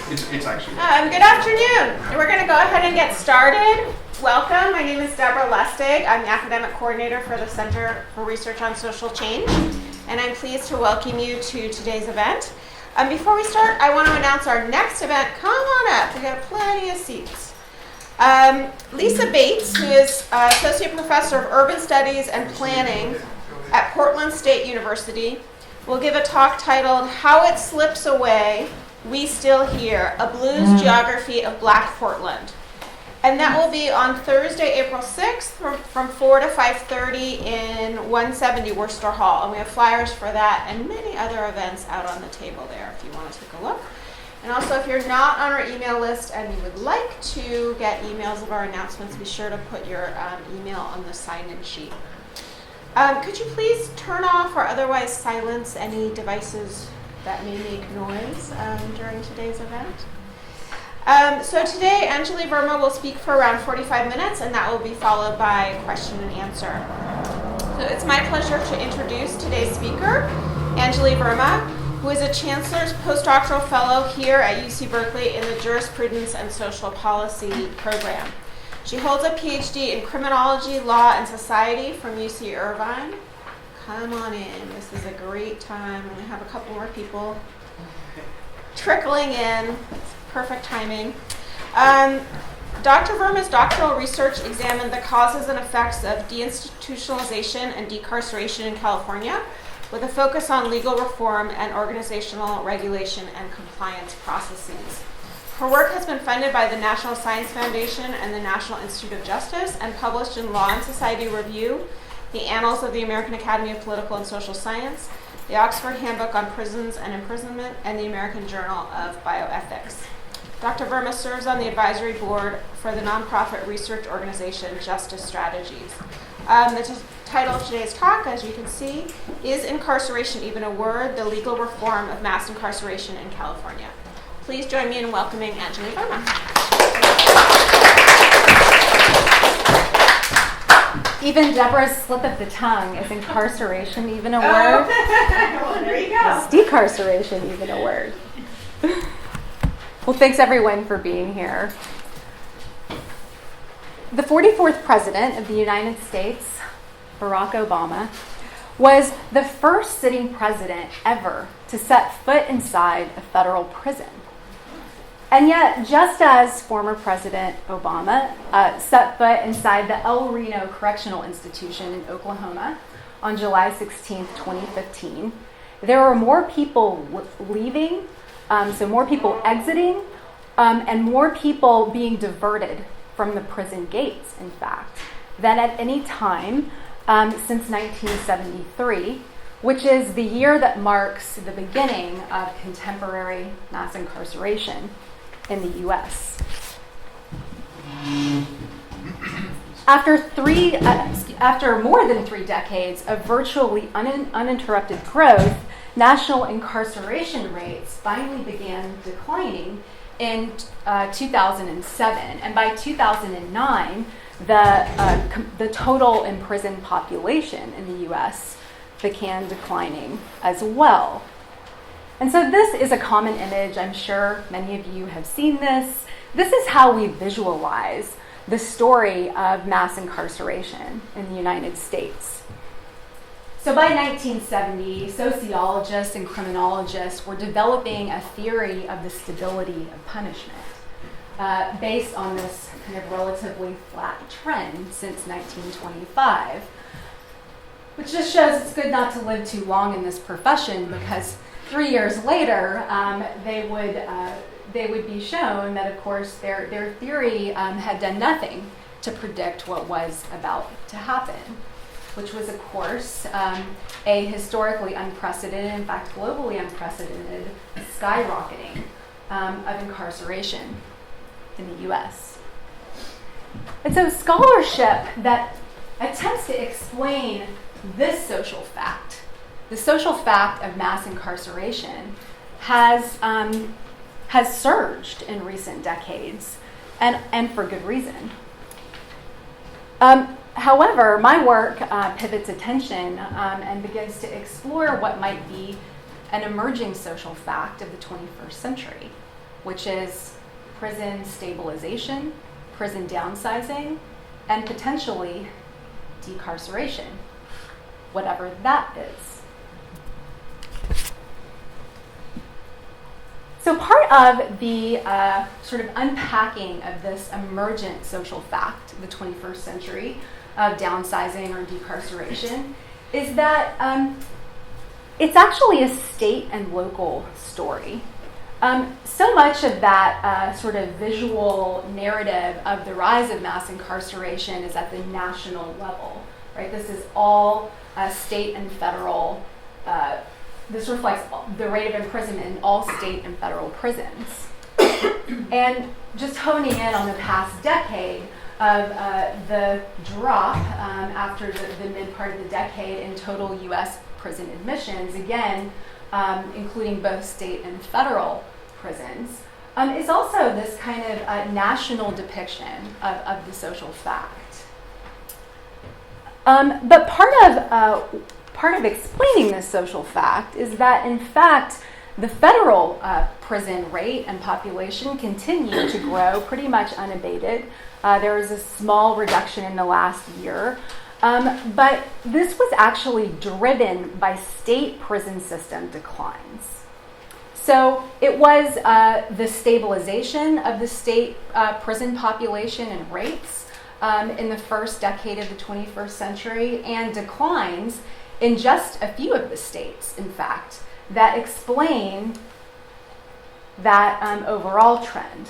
It's actually. Good afternoon. We're going to go ahead and get started. Welcome. My name is Deborah Lustig. I'm the academic coordinator for the Center for Research on Social Change, and I'm pleased to welcome you to today's event. Before we start, I want to announce our next event. Come on up. We've got plenty of seats. Lisa Bates, who is Associate Professor of Urban Studies and Planning at Portland State University, will give a talk titled How It Slips Away, We Still Here, A Blues Geography of Black Portland. And that will be on Thursday, April 6th from 4 to 5:30 in 170 Worcester Hall. And we have flyers for that and many other events out on the table there if you want to take a look. And also, if you're not on our email list and you would like to get emails of our announcements, be sure to put your email on the sign-in sheet. Could you please turn off or otherwise silence any devices that may make noise during today's event? So today, Anjuli Verma will speak for around 45 minutes, and that will be followed by question and answer. So it's my pleasure to introduce today's speaker, Anjuli Verma, who is a Chancellor's Postdoctoral Fellow here at UC Berkeley in the Jurisprudence and Social Policy program. She holds a PhD in Criminology, Law, and Society from UC Irvine. Come on in. This is a great time. I'm going to have a couple more people trickling in. It's perfect timing. Dr. Verma's doctoral research examined the causes and effects of deinstitutionalization and decarceration in California, with a focus on legal reform and organizational regulation and compliance processes. Her work has been funded by the National Science Foundation and the National Institute of Justice and published in Law and Society Review, the Annals of the American Academy of Political and Social Science, the Oxford Handbook on Prisons and Imprisonment, and the American Journal of Bioethics. Dr. Verma serves on the advisory board for the nonprofit research organization Justice Strategies. The title of today's talk, as you can see, is Incarceration Even a Word? The Legal Reform of Mass Incarceration in California. Please join me in welcoming Anjuli Verma. Even Deborah's slip of the tongue. Is incarceration even a word? Well, there you go. Is decarceration even a word? Well, thanks everyone for being here. The 44th President of the United States, Barack Obama, was the first sitting president ever to set foot inside a federal prison. And yet, just as former President Obama set foot inside the El Reno Correctional Institution in Oklahoma on July 16, 2015, there are more people leaving, so more people exiting, and more people being diverted from the prison gates, in fact, than at any time since 1973, which is the year that marks the beginning of contemporary mass incarceration in the U.S. After more than 3 decades of virtually uninterrupted growth, national incarceration rates finally began declining in 2007, and by 2009, the total imprisoned population in the U.S. began declining as well. And so this is a common image. I'm sure many of you have seen this. This is how we visualize the story of mass incarceration in the United States. So by 1970, sociologists and criminologists were developing a theory of the stability of punishment based on this kind of relatively flat trend since 1925, which just shows it's good not to live too long in this profession, because 3 years later, they would be shown that, of course, their theory had done nothing to predict what was about to happen, which was, of course, a historically unprecedented, in fact, globally unprecedented, skyrocketing of incarceration in the U.S. And so scholarship that attempts to explain this social fact, the social fact of mass incarceration, has surged in recent decades, and for good reason. However, my work pivots attention and begins to explore what might be an emerging social fact of the 21st century, which is prison stabilization, prison downsizing, and potentially decarceration, whatever that is. So part of the sort of unpacking of this emergent social fact of the 21st century of downsizing or decarceration is that it's actually a state and local story. So much of that sort of visual narrative of the rise of mass incarceration is at the national level, right? This is all state and federal. This reflects the rate of imprisonment in all state and federal prisons. And just honing in on the past decade of the drop after the mid part of the decade in total U.S. prison admissions, again, including both state and federal prisons, is also this kind of national depiction of the social fact. But part of explaining this social fact is that, in fact, the federal prison rate and population continue to grow pretty much unabated. There was a small reduction in the last year. But this was actually driven by state prison system declines. So it was the stabilization of the state prison population and rates in the first decade of the 21st century, and declines in just a few of the states, in fact, that explain that overall trend.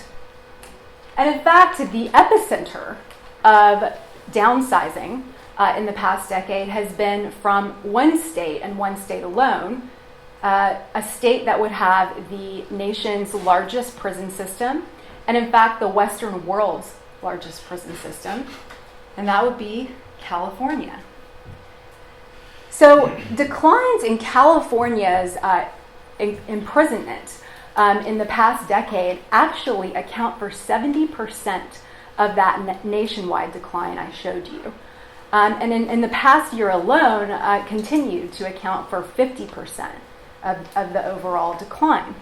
And in fact, the epicenter of downsizing in the past decade has been from one state, and one state alone, a state that would have the nation's largest prison system, and in fact the Western world's largest prison system, and that would be California. So declines in California's imprisonment in the past decade actually account for 70% of that nationwide decline I showed you. And in the past year alone, continued to account for 50% of the overall decline.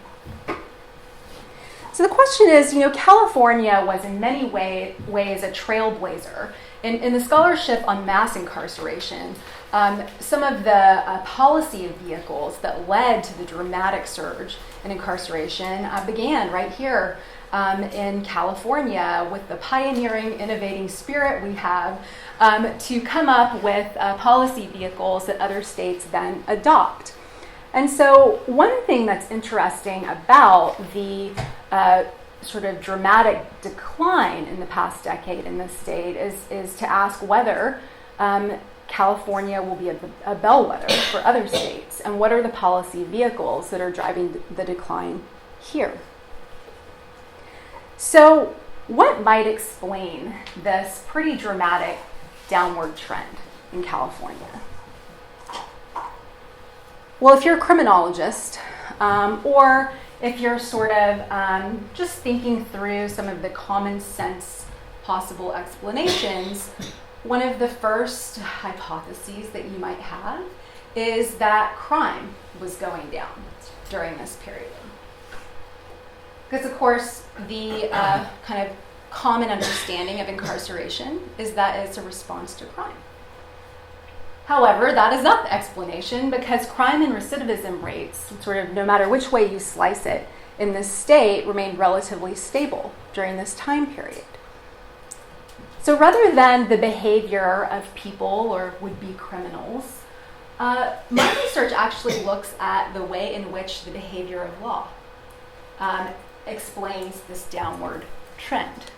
So the question is, California was in many ways a trailblazer. In the scholarship on mass incarceration, some of the policy vehicles that led to the dramatic surge in incarceration began right here in California, with the pioneering, innovating spirit we have to come up with policy vehicles that other states then adopt. And so one thing that's interesting about the sort of dramatic decline in the past decade in this state is to ask whether California will be a bellwether for other states, and what are the policy vehicles that are driving the decline here. So what might explain this pretty dramatic downward trend in California? Well, if you're a criminologist, or if you're sort of just thinking through some of the common sense possible explanations, one of the first hypotheses that you might have is that crime was going down during this period. Because, of course, the kind of common understanding of incarceration is that it's a response to crime. However, that is not the explanation, because crime and recidivism rates, sort of no matter which way you slice it, in this state remained relatively stable during this time period. So rather than the behavior of people or would-be criminals, my research actually looks at the way in which the behavior of law explains this downward trend.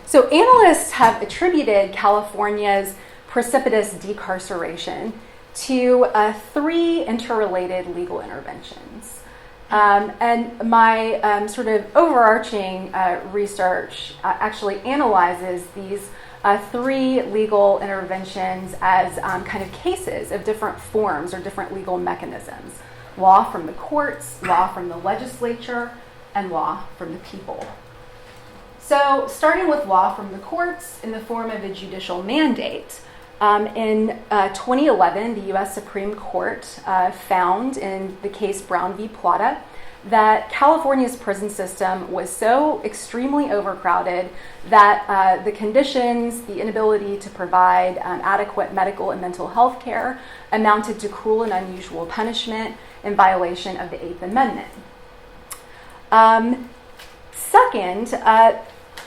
So analysts have attributed California's precipitous decarceration to 3 interrelated legal interventions. And my sort of overarching research actually analyzes these 3 legal interventions as kind of cases of different forms or different legal mechanisms: law from the courts, law from the legislature, and law from the people. So starting with law from the courts in the form of a judicial mandate, In 2011, the U.S. Supreme Court found in the case Brown v. Plata that California's prison system was so extremely overcrowded that the conditions, the inability to provide adequate medical and mental health care amounted to cruel and unusual punishment in violation of the 8th Amendment. Second,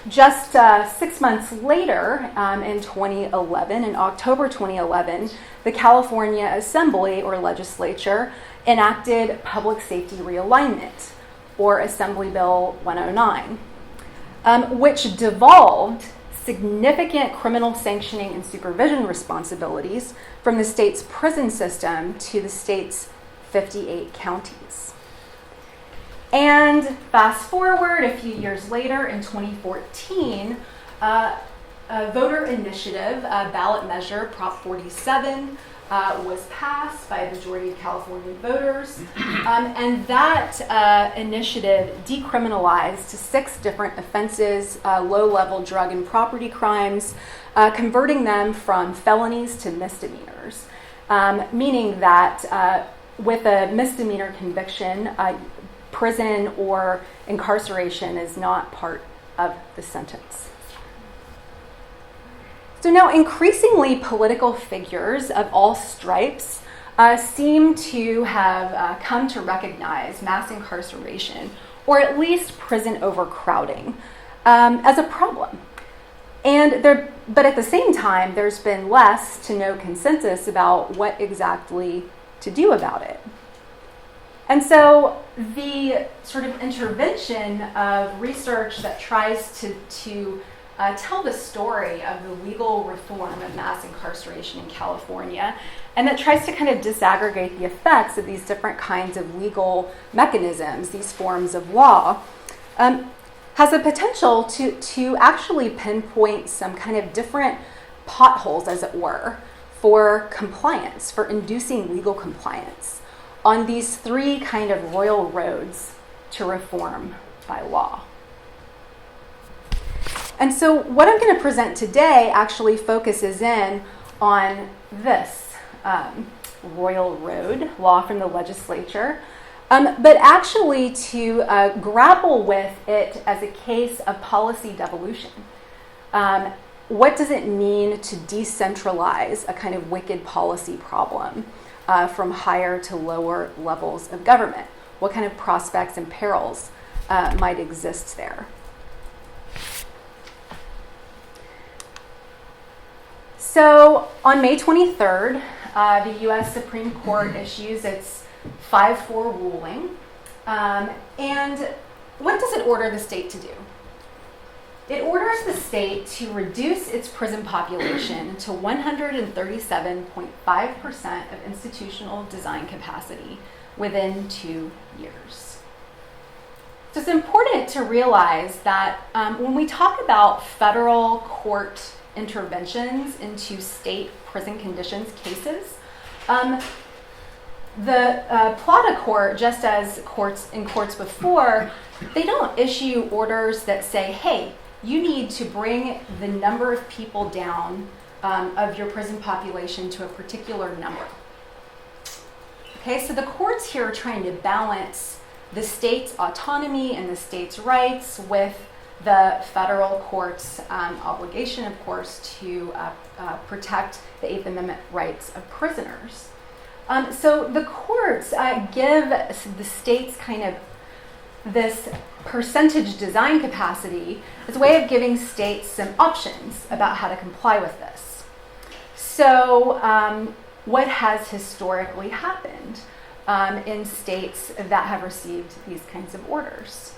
just 6 months later, in 2011, in October 2011, the California Assembly or Legislature enacted Public Safety Realignment, or Assembly Bill 109, which devolved significant criminal sanctioning and supervision responsibilities from the state's prison system to the state's 58 counties. And fast forward a few years later, in 2014, a voter initiative, a ballot measure, Prop 47, was passed by a majority of California voters, and that initiative decriminalized 6 different offenses, low-level drug and property crimes, converting them from felonies to misdemeanors, meaning that with a misdemeanor conviction, prison or incarceration is not part of the sentence. So now increasingly political figures of all stripes seem to have come to recognize mass incarceration, or at least prison overcrowding, as a problem. But at the same time, there's been less to no consensus about what exactly to do about it. And so the sort of intervention of research that tries to tell the story of the legal reform of mass incarceration in California, and that tries to kind of disaggregate the effects of these different kinds of legal mechanisms, these forms of law, has the potential to actually pinpoint some kind of different potholes, as it were, for compliance, for inducing legal compliance on these 3 kind of royal roads to reform by law. And so what I'm going to present today actually focuses in on this royal road, law from the legislature, but actually to grapple with it as a case of policy devolution. What does it mean to decentralize a kind of wicked policy problem from higher to lower levels of government? What kind of prospects and perils might exist there? So on May 23rd, the U.S. Supreme Court issues its 5-4 ruling. And what does it order the state to do? It orders the state to reduce its prison population to 137.5% of institutional design capacity within 2 years. So it's important to realize that when we talk about federal court interventions into state prison conditions cases, the Plata court, just as courts before, they don't issue orders that say, hey, you need to bring the number of people down of your prison population to a particular number. Okay, so the courts here are trying to balance the state's autonomy and the state's rights with the federal court's obligation, of course, to protect the 8th Amendment rights of prisoners. So the courts give the states kind of this percentage design capacity as a way of giving states some options about how to comply with this. So what has historically happened in states that have received these kinds of orders?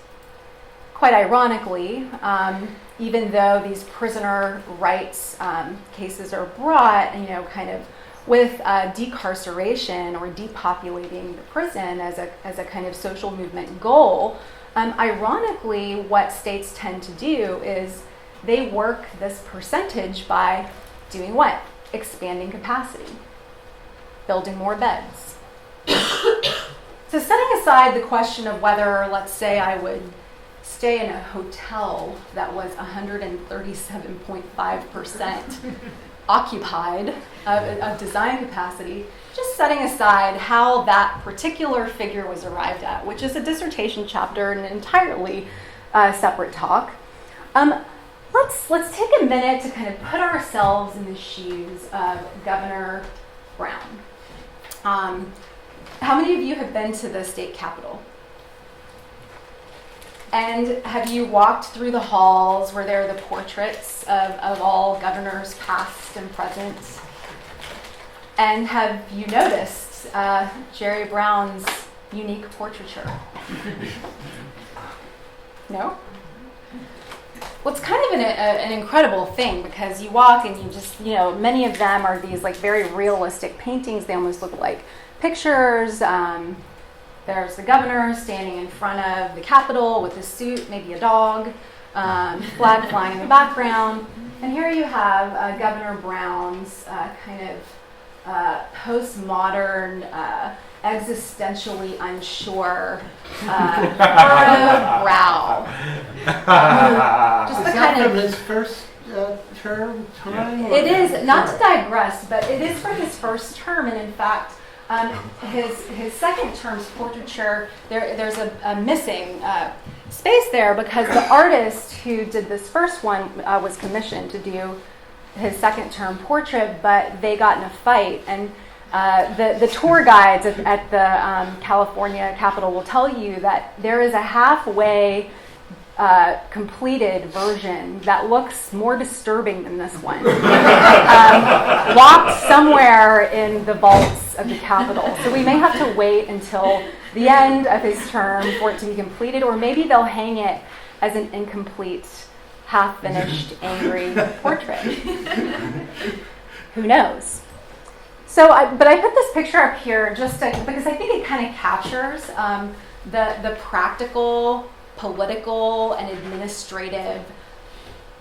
Quite ironically, even though these prisoner rights cases are brought, kind of with decarceration or depopulating the prison as a kind of social movement goal, ironically, what states tend to do is they work this percentage by doing what? Expanding capacity, building more beds. So setting aside the question of whether, let's say, I would stay in a hotel that was 137.5% occupied of design capacity, just setting aside how that particular figure was arrived at, which is a dissertation chapter and an entirely separate talk. Let's take a minute to kind of put ourselves in the shoes of Governor Brown. How many of you have been to the state capitol? And have you walked through the halls where there are the portraits of all governors past and present? And have you noticed Jerry Brown's unique portraiture? No? Well, it's kind of an incredible thing because you walk and you just, many of them are these like very realistic paintings. They almost look like pictures. There's the governor standing in front of the Capitol with a suit, maybe a dog, flag flying in the background. And here you have Governor Brown's kind of postmodern, existentially unsure furrowed brow. Just the kind of his first term time? It is, not to digress, but it is from his first term, and in fact, his second term's portraiture, there's a missing space there because the artist who did this first one was commissioned to do his second term portrait, but they got in a fight. And the tour guides at the California Capitol will tell you that there is a halfway completed version that looks more disturbing than this one. Locked somewhere in the vaults of the Capitol. So we may have to wait until the end of his term for it to be completed, or maybe they'll hang it as an incomplete, half-finished, angry portrait. Who knows? But I put this picture up here just because I think it kind of captures the practical, political, and administrative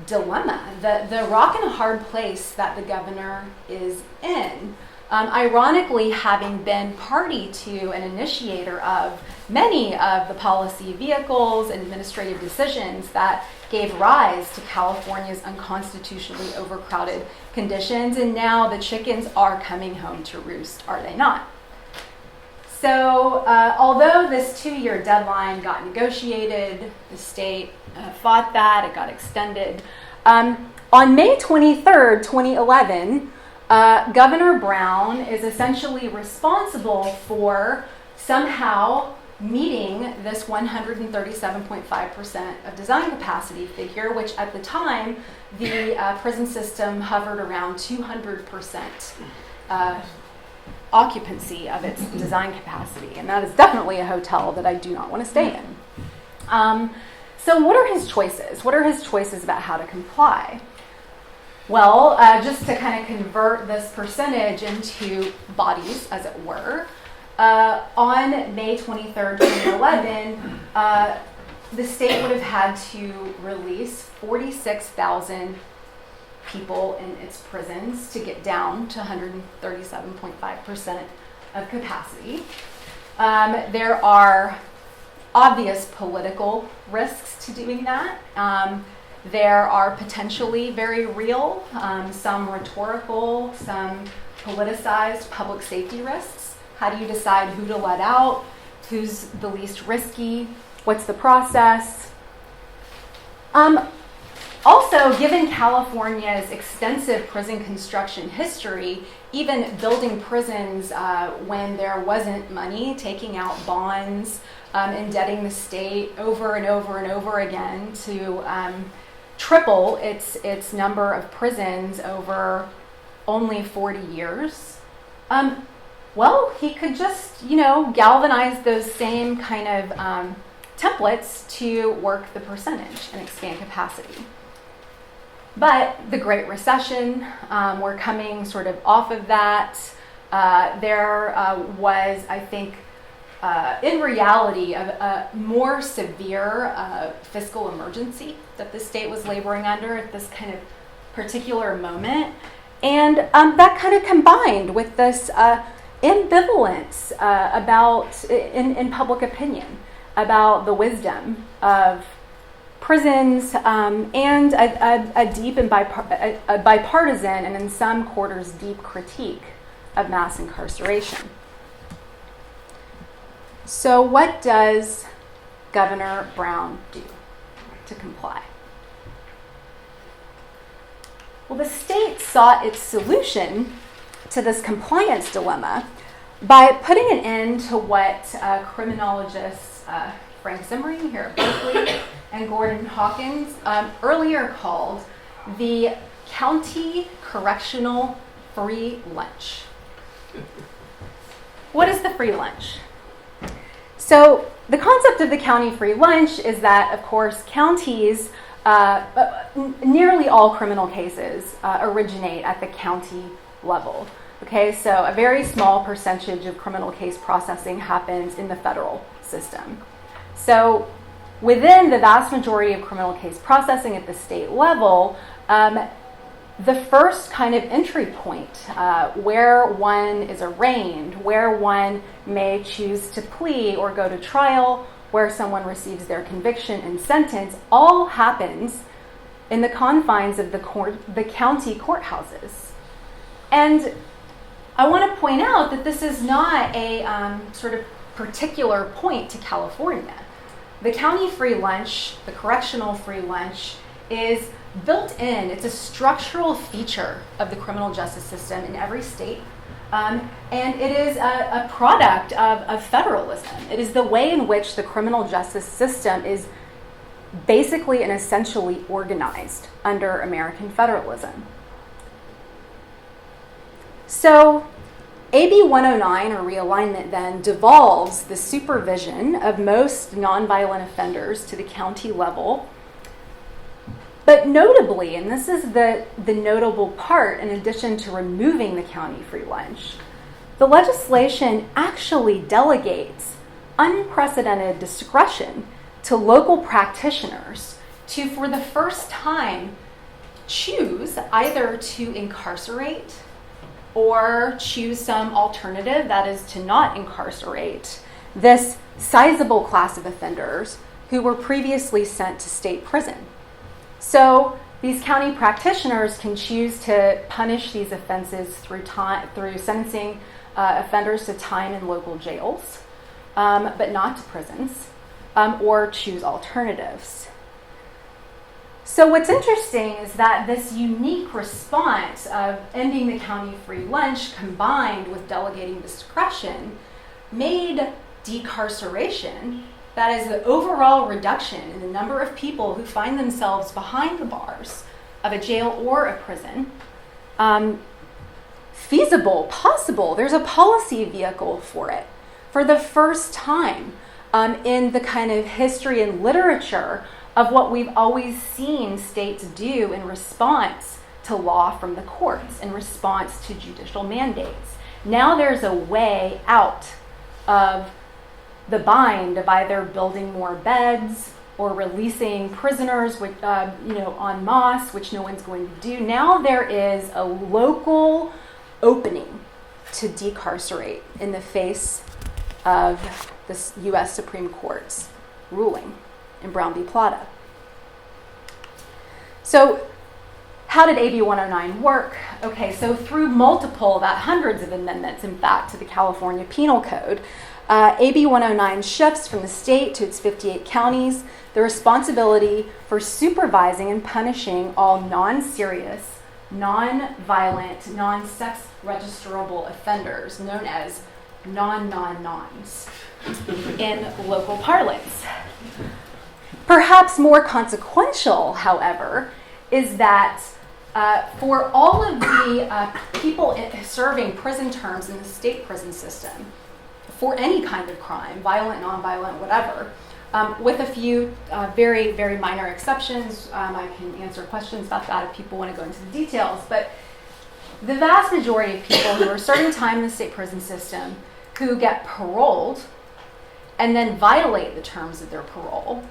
dilemma, the rock and a hard place that the governor is in. Ironically, having been party to an initiator of many of the policy vehicles and administrative decisions that gave rise to California's unconstitutionally overcrowded conditions, and now the chickens are coming home to roost, are they not? So, although this 2-year deadline got negotiated, the state fought that, it got extended. On May 23rd, 2011, Governor Brown is essentially responsible for somehow meeting this 137.5% of design capacity figure, which at the time, the prison system hovered around 200% occupancy of its design capacity. And that is definitely a hotel that I do not want to stay in. So what are his choices? What are his choices about how to comply? Well, just to kind of convert this percentage into bodies, as it were, on May 23rd, 2011, the state would have had to release 46,000 people in its prisons to get down to 137.5% of capacity. There are obvious political risks to doing that. There are potentially very real, some rhetorical, some politicized public safety risks. How do you decide who to let out? Who's the least risky? What's the process? Also, given California's extensive prison construction history, even building prisons when there wasn't money, taking out bonds, indebting the state over and over and over again to triple its number of prisons over only 40 years. Well, he could just, galvanize those same kind of templates to work the percentage and expand capacity. But the Great Recession, we're coming sort of off of that. There was, I think, in reality, a more severe fiscal emergency that the state was laboring under at this kind of particular moment. And that kind of combined with this ambivalence about, in public opinion, about the wisdom of prisons, and a deep and a bipartisan, and in some quarters, deep critique of mass incarceration. So what does Governor Brown do to comply? Well, the state sought its solution to this compliance dilemma by putting an end to what criminologists Frank Zimring here at Berkeley and Gordon Hawkins earlier called the county correctional free lunch. What is the free lunch? So the concept of the county free lunch is that, of course, counties, nearly all criminal cases originate at the county level. Okay, so a very small percentage of criminal case processing happens in the federal system. So within the vast majority of criminal case processing at the state level, the first kind of entry point where one is arraigned, where one may choose to plea or go to trial, where someone receives their conviction and sentence, all happens in the confines of the county courthouses. And I want to point out that this is not a sort of particular point to California. The county free lunch, the correctional free lunch, is built in. It's a structural feature of the criminal justice system in every state. And it is a product of federalism. It is the way in which the criminal justice system is basically and essentially organized under American federalism. So AB 109, or realignment, then devolves the supervision of most nonviolent offenders to the county level. But notably, and this is the notable part, in addition to removing the county free lunch, the legislation actually delegates unprecedented discretion to local practitioners to, for the first time, choose either to incarcerate or choose some alternative, that is to not incarcerate, this sizable class of offenders who were previously sent to state prison. So these county practitioners can choose to punish these offenses through sentencing offenders to time in local jails, but not to prisons, or choose alternatives. So what's interesting is that this unique response of ending the county free lunch combined with delegating discretion made decarceration, that is the overall reduction in the number of people who find themselves behind the bars of a jail or a prison, feasible, possible. There's a policy vehicle for it for the first time in the kind of history and literature of what we've always seen states do in response to law from the courts, in response to judicial mandates. Now there's a way out of the bind of either building more beds or releasing prisoners with, en masse, which no one's going to do. Now there is a local opening to decarcerate in the face of the U.S. Supreme Court's ruling in Brown v. Plata. So how did AB 109 work? Okay, so through hundreds of amendments, in fact, to the California Penal Code, AB 109 shifts from the state to its 58 counties the responsibility for supervising and punishing all non-serious, non-violent, non-sex registrable offenders, known as non-non-nons in local parlance. Perhaps more consequential, however, is that for all of the people serving prison terms in the state prison system, for any kind of crime, violent, nonviolent, whatever, with a few very, very minor exceptions. I can answer questions about that if people want to go into the details, but the vast majority of people who are serving time in the state prison system who get paroled and then violate the terms of their parole,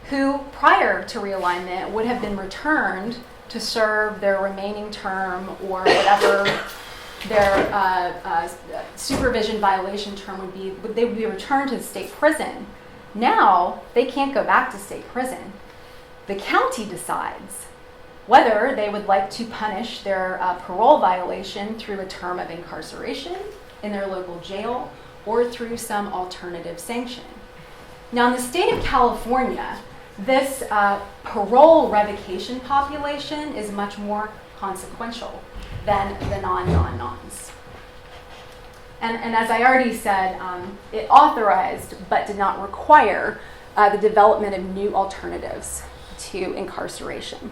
who prior to realignment would have been returned to serve their remaining term or whatever their supervision violation term would be, they would be returned to the state prison. Now they can't go back to state prison the county decides whether they would like to punish their parole violation through a term of incarceration in their local jail or through some alternative sanction. Now, in the state of California, this parole revocation population is much more consequential than the non-non-nons. And as I already said, it authorized but did not require the development of new alternatives to incarceration.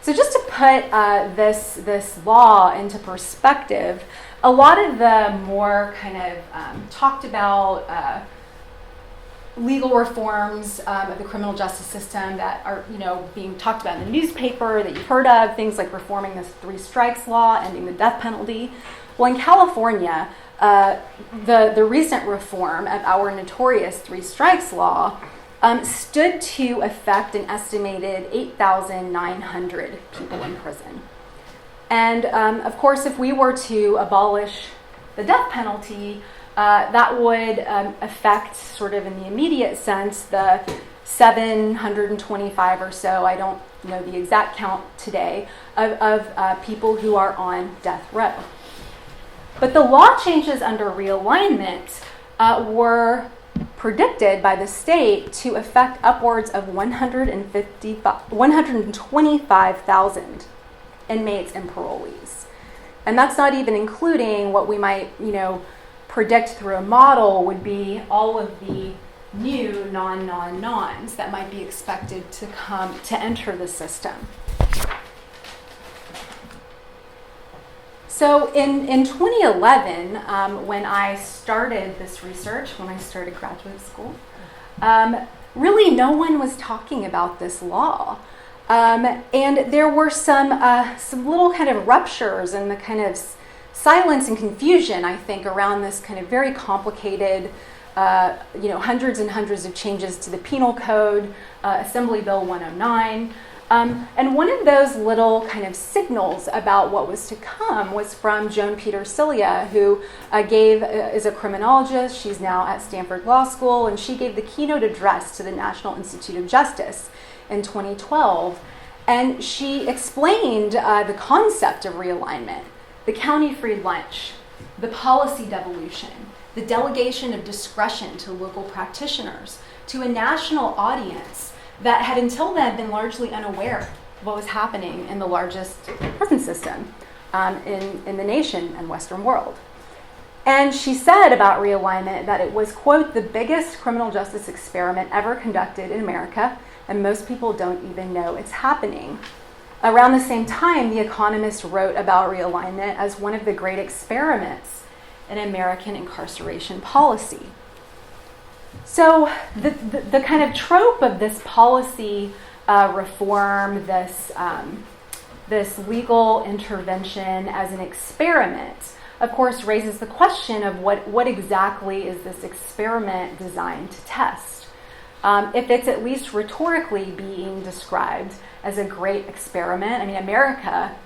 So just to put this law into perspective, a lot of the more kind of talked about legal reforms of the criminal justice system that are, being talked about in the newspaper that you've heard of, things like reforming the 3 strikes law, ending the death penalty. Well, in California, the recent reform of our notorious 3 strikes law stood to affect an estimated 8,900 people in prison. And of course, if we were to abolish the death penalty, that would affect, sort of in the immediate sense, the 725 or so, I don't know the exact count today, of people who are on death row. But the law changes under realignment were predicted by the state to affect upwards of 125,000 inmates and parolees. And that's not even including what we might, predict through a model would be all of the new non-non-nons that might be expected to enter the system. So in 2011, when I started this research, when I started graduate school, really no one was talking about this law. And there were some little kind of ruptures and the kind of silence and confusion, I think, around this kind of very complicated, hundreds and hundreds of changes to the Penal Code, Assembly Bill 109. And one of those little kind of signals about what was to come was from Joan Peter-Cilia, who is a criminologist. She's now at Stanford Law School, and she gave the keynote address to the National Institute of Justice in 2012. And she explained the concept of realignment, the county free lunch, the policy devolution, the delegation of discretion to local practitioners, to a national audience that had until then been largely unaware of what was happening in the largest prison system in the nation and Western world. And she said about realignment that it was, quote, the biggest criminal justice experiment ever conducted in America, and most people don't even know it's happening. Around the same time, The Economist wrote about realignment as one of the great experiments in American incarceration policy. So the kind of trope of this policy reform, this legal intervention as an experiment, of course, raises the question of what exactly is this experiment designed to test? If it's at least rhetorically being described as a great experiment, I mean, America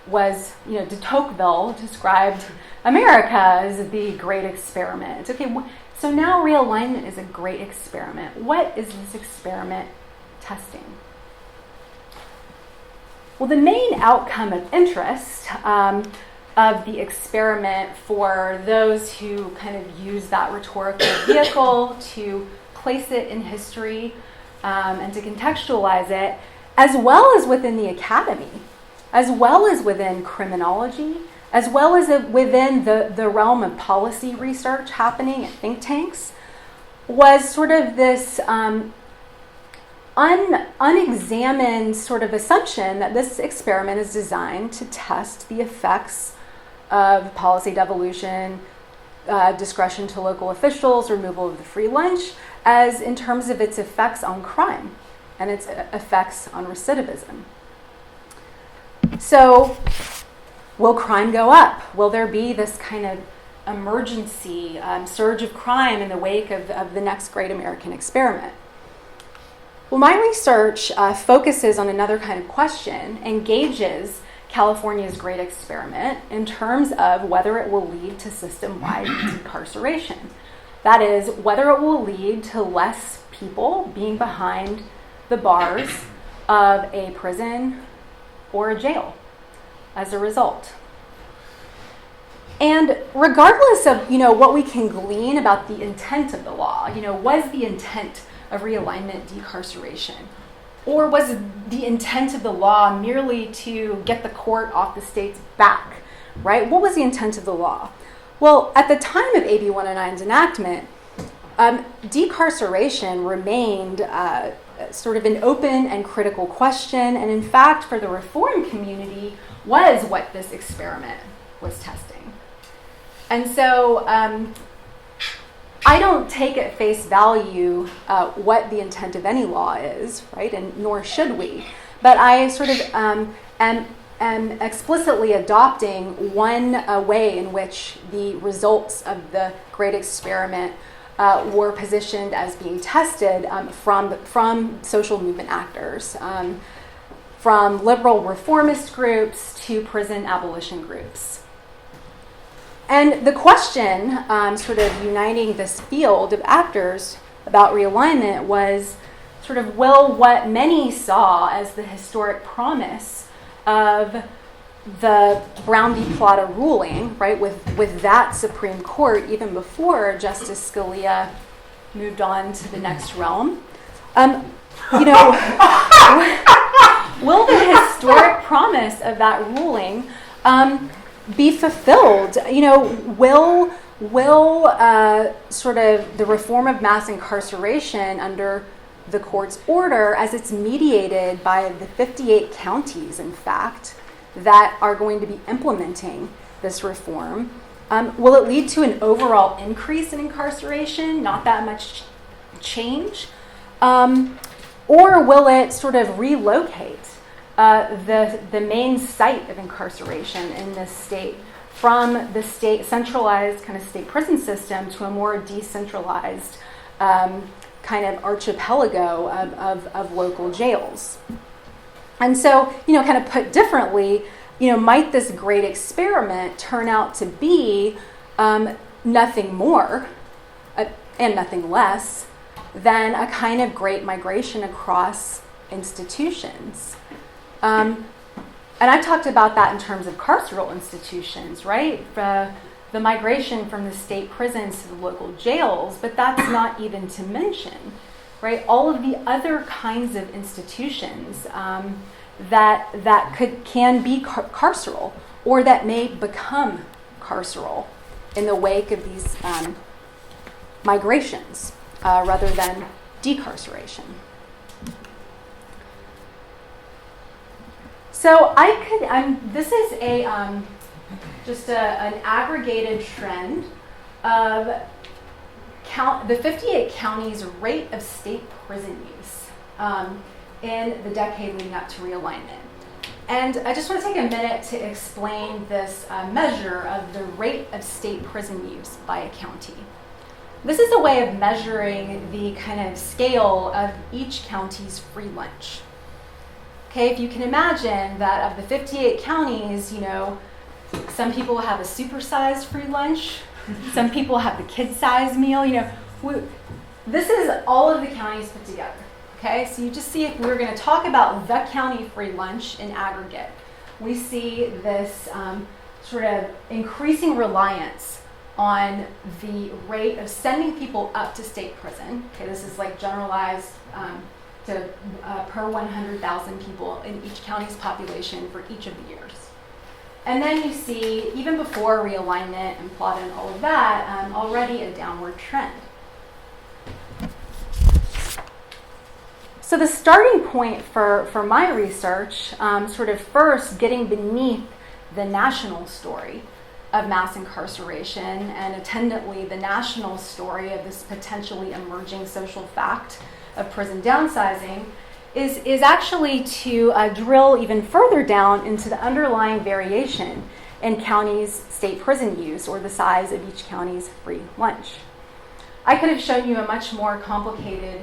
was, de Tocqueville described America as the great experiment. Okay, so now realignment is a great experiment. What is this experiment testing? Well, the main outcome of interest of the experiment for those who kind of use that rhetorical vehicle to place it in history and to contextualize it, as well as within the academy, as well as within criminology, as well as within the realm of policy research happening at think tanks, was sort of this unexamined sort of assumption that this experiment is designed to test the effects of policy devolution, discretion to local officials, removal of the free lunch, as in terms of its effects on crime and its effects on recidivism. So, will crime go up? Will there be this kind of emergency surge of crime in the wake of the next great American experiment? Well, my research focuses on another kind of question, engages California's great experiment in terms of whether it will lead to system-wide decarceration. That is, whether it will lead to less people being behind the bars of a prison or a jail as a result. And regardless of, what we can glean about the intent of the law, was the intent of realignment decarceration? Or was the intent of the law merely to get the court off the state's back, right? What was the intent of the law? Well, at the time of AB 109's enactment, decarceration remained sort of an open and critical question, and in fact, for the reform community, was what this experiment was testing. And so I don't take at face value what the intent of any law is, right? And nor should we. But I sort of am explicitly adopting one way in which the results of the great experiment were positioned as being tested from social movement actors, from liberal reformist groups to prison abolition groups. And the question sort of uniting this field of actors about realignment was sort of, will what many saw as the historic promise of the Brown v. Plata ruling, right, with that Supreme Court, even before Justice Scalia moved on to the next realm, will the historic promise of that ruling be fulfilled? Will sort of the reform of mass incarceration under the court's order, as it's mediated by the 58 counties, in fact, that are going to be implementing this reform, will it lead to an overall increase in incarceration, not that much change? Or will it sort of relocate the main site of incarceration in this state from the state centralized kind of state prison system to a more decentralized kind of archipelago of local jails? And so, kind of put differently, might this great experiment turn out to be nothing more and nothing less than a kind of great migration across institutions? And I've talked about that in terms of carceral institutions, right? The migration from the state prisons to the local jails, but that's not even to mention, right, all of the other kinds of institutions that can be carceral, or that may become carceral in the wake of these migrations rather than decarceration. So this is just an aggregated trend of the 58 counties' rate of state prison use in the decade leading up to realignment. And I just want to take a minute to explain this measure of the rate of state prison use by a county. This is a way of measuring the kind of scale of each county's free lunch. Okay, if you can imagine that of the 58 counties, some people have a supersized free lunch, some people have the kid-sized meal, this is all of the counties put together. Okay, so you just see, if we were going to talk about the county free lunch in aggregate, we see this sort of increasing reliance on the rate of sending people up to state prison. Okay, this is like generalized to per 100,000 people in each county's population for each of the years. And then you see, even before realignment and Plata and all of that, already a downward trend. So the starting point for my research, sort of first getting beneath the national story of mass incarceration and attendantly the national story of this potentially emerging social fact of prison downsizing, is actually to drill even further down into the underlying variation in counties' state prison use, or the size of each county's free lunch. I could have shown you a much more complicated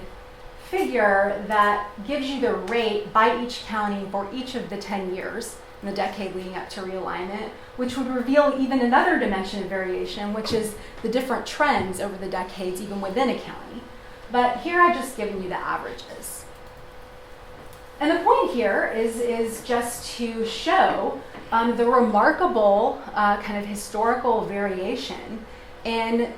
figure that gives you the rate by each county for each of the 10 years in the decade leading up to realignment, which would reveal even another dimension of variation, which is the different trends over the decades even within a county. But here I've just given you the averages. And the point here is just to show the remarkable kind of historical variation in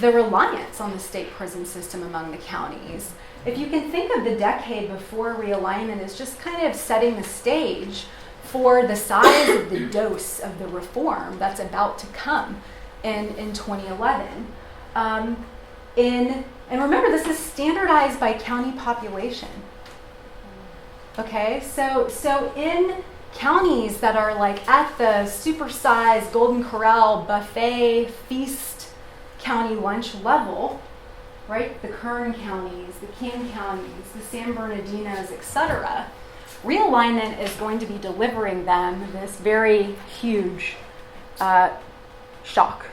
the reliance on the state prison system among the counties. If you can think of the decade before realignment as just kind of setting the stage for the size of the dose of the reform that's about to come in 2011. And remember, this is standardized by county population. Okay, so in counties that are like at the supersized Golden Corral buffet feast county lunch level, right? The Kern counties, the King counties, the San Bernardinos, etc. Realignment is going to be delivering them this very huge shock.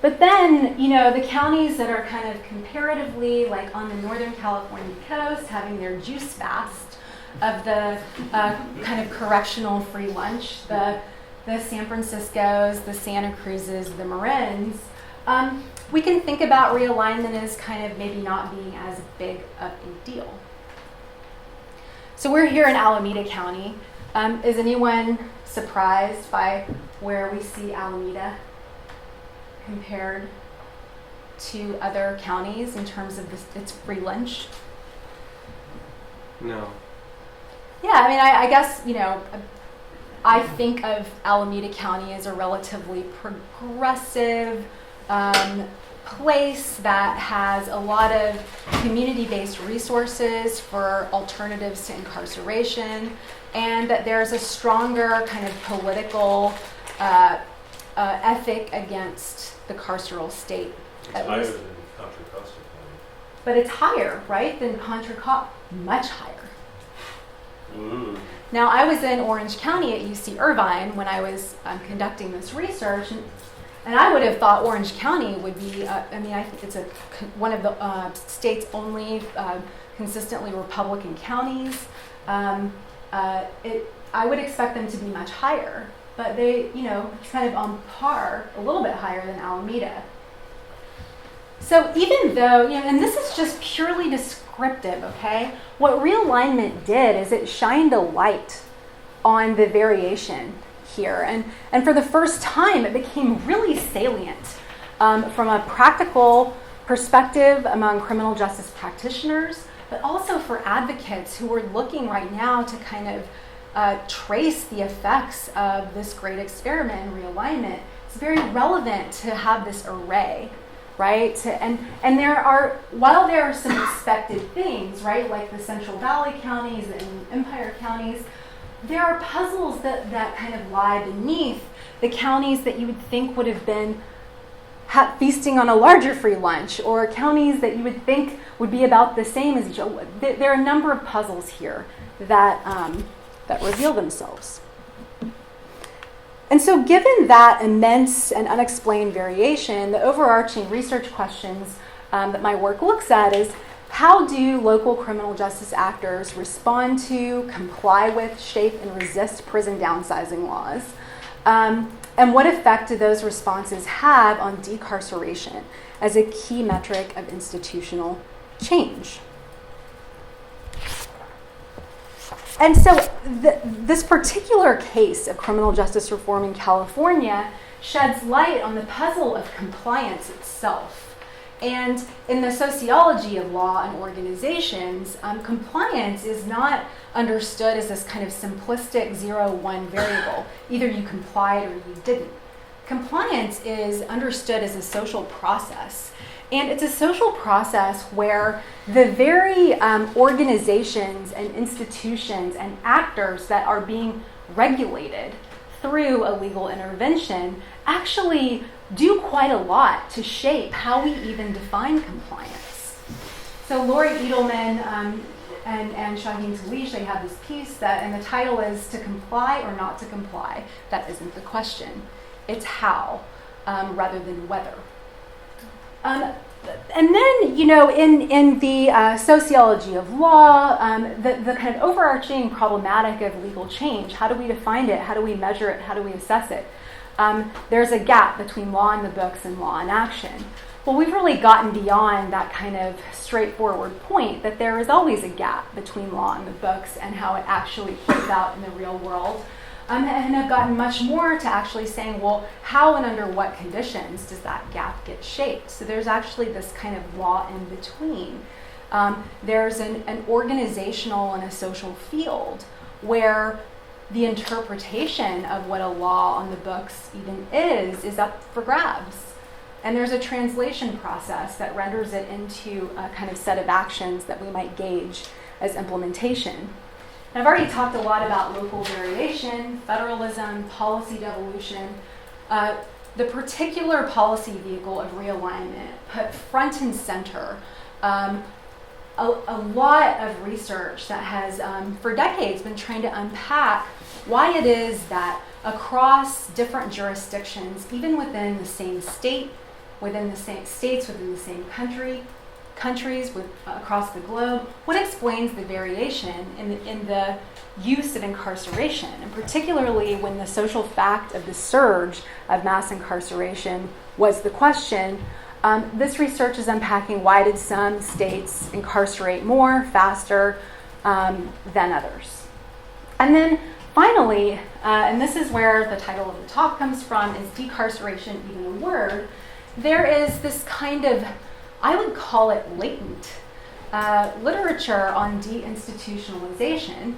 But then, the counties that are kind of comparatively like on the Northern California coast, having their juice fast of the kind of correctional free lunch, the San Franciscos, the Santa Cruzes, the Marins, we can think about realignment as kind of maybe not being as big of a deal. So we're here in Alameda County. Is anyone surprised by where we see Alameda compared to other counties in terms of its free lunch? No. Yeah, I mean, I guess, I think of Alameda County as a relatively progressive place that has a lot of community-based resources for alternatives to incarceration, and that there's a stronger kind of political ethic against the carceral state. It's higher than Contra Costa County. But it's higher, right, than Contra Costa, much higher. Now, I was in Orange County at UC Irvine when I was conducting this research, and I would have thought Orange County would be, I think it's one of the state's only consistently Republican counties. I would expect them to be much higher, but they, kind of on par, a little bit higher than Alameda. So even though, and this is just purely descriptive, okay? What realignment did is it shined a light on the variation here. And for the first time, it became really salient from a practical perspective among criminal justice practitioners, but also for advocates who were looking right now to kind of trace the effects of this great experiment in realignment. It's very relevant to have this array, right? And there are, while there are some expected things, right, like the Central Valley counties and Empire counties, there are puzzles that kind of lie beneath the counties that you would think would have been feasting on a larger free lunch, or counties that you would think would be about the same as each other. There are a number of puzzles here that reveal themselves. And so given that immense and unexplained variation, the overarching research questions that my work looks at is, how do local criminal justice actors respond to, comply with, shape, and resist prison downsizing laws? And what effect do those responses have on decarceration as a key metric of institutional change? And so this particular case of criminal justice reform in California sheds light on the puzzle of compliance itself. And in the sociology of law and organizations, compliance is not understood as this kind of simplistic 0-1 variable. Either you complied or you didn't. Compliance is understood as a social process. And it's a social process where the very organizations and institutions and actors that are being regulated through a legal intervention actually do quite a lot to shape how we even define compliance. So Lori Edelman and Shaheen Talish, they have this piece and the title is "To Comply or Not to Comply." That isn't the question. It's how, rather than whether. And then, in the sociology of law, the kind of overarching problematic of legal change, how do we define it? How do we measure it? How do we assess it? There's a gap between law in the books and law in action. Well, we've really gotten beyond that kind of straightforward point that there is always a gap between law in the books and how it actually plays out in the real world. And have gotten much more to actually saying, well, how and under what conditions does that gap get shaped? So there's actually this kind of law in between. There's an organizational and a social field where the interpretation of what a law on the books even is up for grabs. And there's a translation process that renders it into a kind of set of actions that we might gauge as implementation. And I've already talked a lot about local variation, federalism, policy devolution. The particular policy vehicle of realignment put front and center a lot of research that has, for decades, been trying to unpack why it is that across different jurisdictions, even within the same state, within the same states, within the same countries across the globe, what explains the variation in the use of incarceration, and particularly when the social fact of the surge of mass incarceration was the question. This research is unpacking why did some states incarcerate more, faster than others. And then finally, and this is where the title of the talk comes from, is decarceration even a word? There is this kind of, I would call it latent, literature on deinstitutionalization,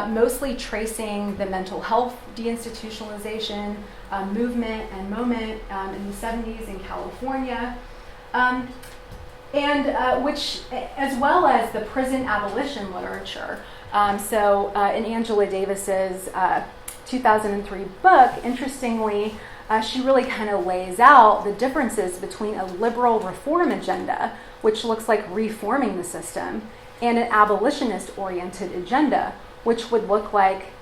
mostly tracing the mental health deinstitutionalization movement and moment in the 70s in California, and which, as well as the prison abolition literature. So in Angela Davis's 2003 book, interestingly, she really kind of lays out the differences between a liberal reform agenda, which looks like reforming the system, and an abolitionist-oriented agenda, which would look like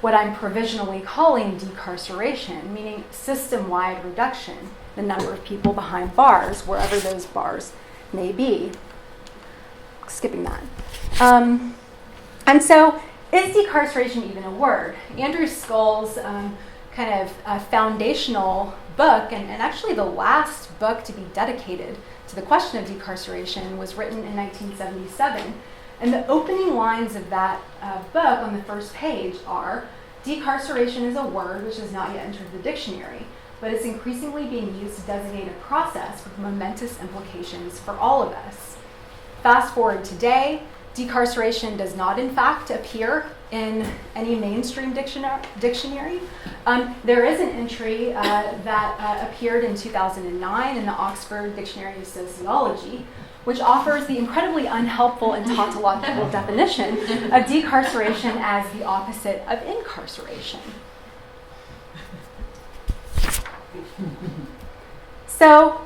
what I'm provisionally calling decarceration, meaning system-wide reduction, the number of people behind bars, wherever those bars may be. Skipping that. And so, is decarceration even a word? Andrew Scull's kind of foundational book, and actually the last book to be dedicated to the question of decarceration, was written in 1977. And the opening lines of that book on the first page are, decarceration is a word which has not yet entered the dictionary, but it's increasingly being used to designate a process with momentous implications for all of us. Fast forward today, decarceration does not in fact appear in any mainstream dictionary. There is an entry that appeared in 2009 in the Oxford Dictionary of Sociology, which offers the incredibly unhelpful and tautological definition of decarceration as the opposite of incarceration. So,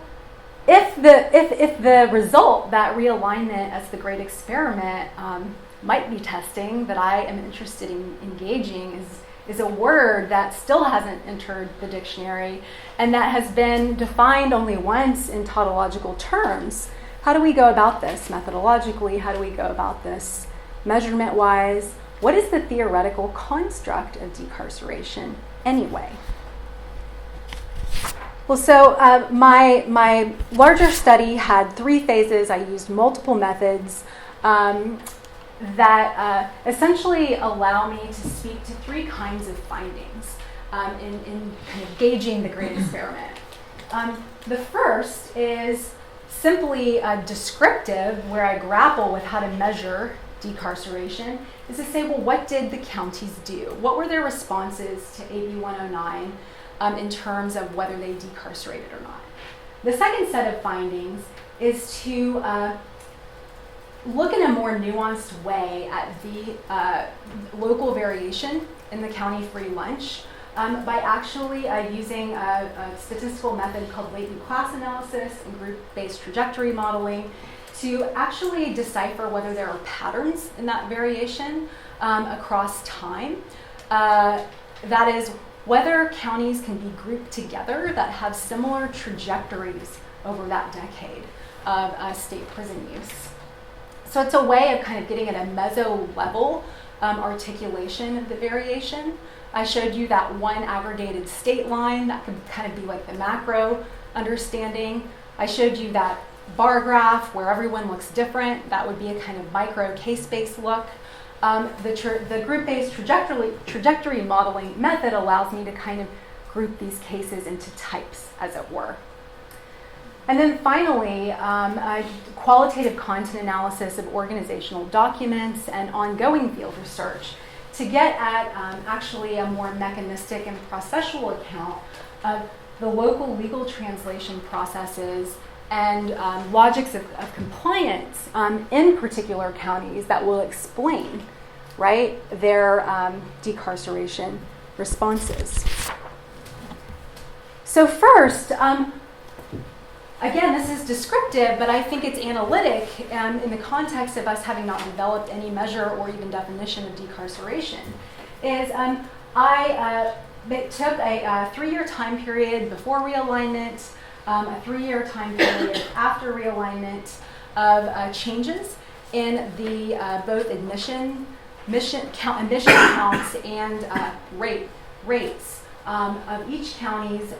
if the result, that realignment as the great experiment, might be testing, that I am interested in engaging, is a word that still hasn't entered the dictionary and that has been defined only once in tautological terms. How do we go about this methodologically? How do we go about this measurement-wise? What is the theoretical construct of decarceration anyway? Well, so my larger study had 3 phases. I used multiple methods that essentially allow me to speak to 3 kinds of findings in kind of gauging the great experiment. The first is simply descriptive, where I grapple with how to measure decarceration, is to say, well, what did the counties do? What were their responses to AB 109 in terms of whether they decarcerated or not? The second set of findings is to look in a more nuanced way at the local variation in the county free lunch by actually using a statistical method called latent class analysis and group-based trajectory modeling to actually decipher whether there are patterns in that variation across time. That is, whether counties can be grouped together that have similar trajectories over that decade of state prison use. So it's a way of kind of getting at a meso-level articulation of the variation. I showed you that one aggregated state line that could kind of be like the macro understanding. I showed you that bar graph where everyone looks different. That would be a kind of micro case-based look. The group-based trajectory modeling method allows me to kind of group these cases into types, as it were. And then finally, a qualitative content analysis of organizational documents and ongoing field research to get at actually a more mechanistic and processual account of the local legal translation processes and logics of compliance in particular counties that will explain, right, their decarceration responses. So first, again, this is descriptive, but I think it's analytic in the context of us having not developed any measure or even definition of decarceration. I took a 3-year time period before realignment, a 3-year time period after realignment of changes in the both admission counts and rates of each county's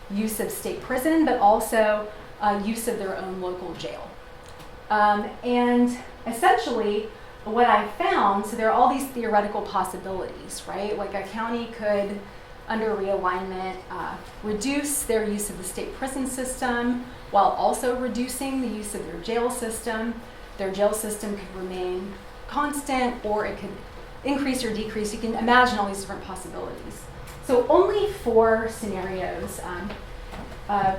use of state prison, but also use of their own local jail. And essentially, what I found, so there are all these theoretical possibilities, right? Like a county could, under realignment, reduce their use of the state prison system while also reducing the use of their jail system. Their jail system could remain constant, or it could increase or decrease. You can imagine all these different possibilities. So only 4 scenarios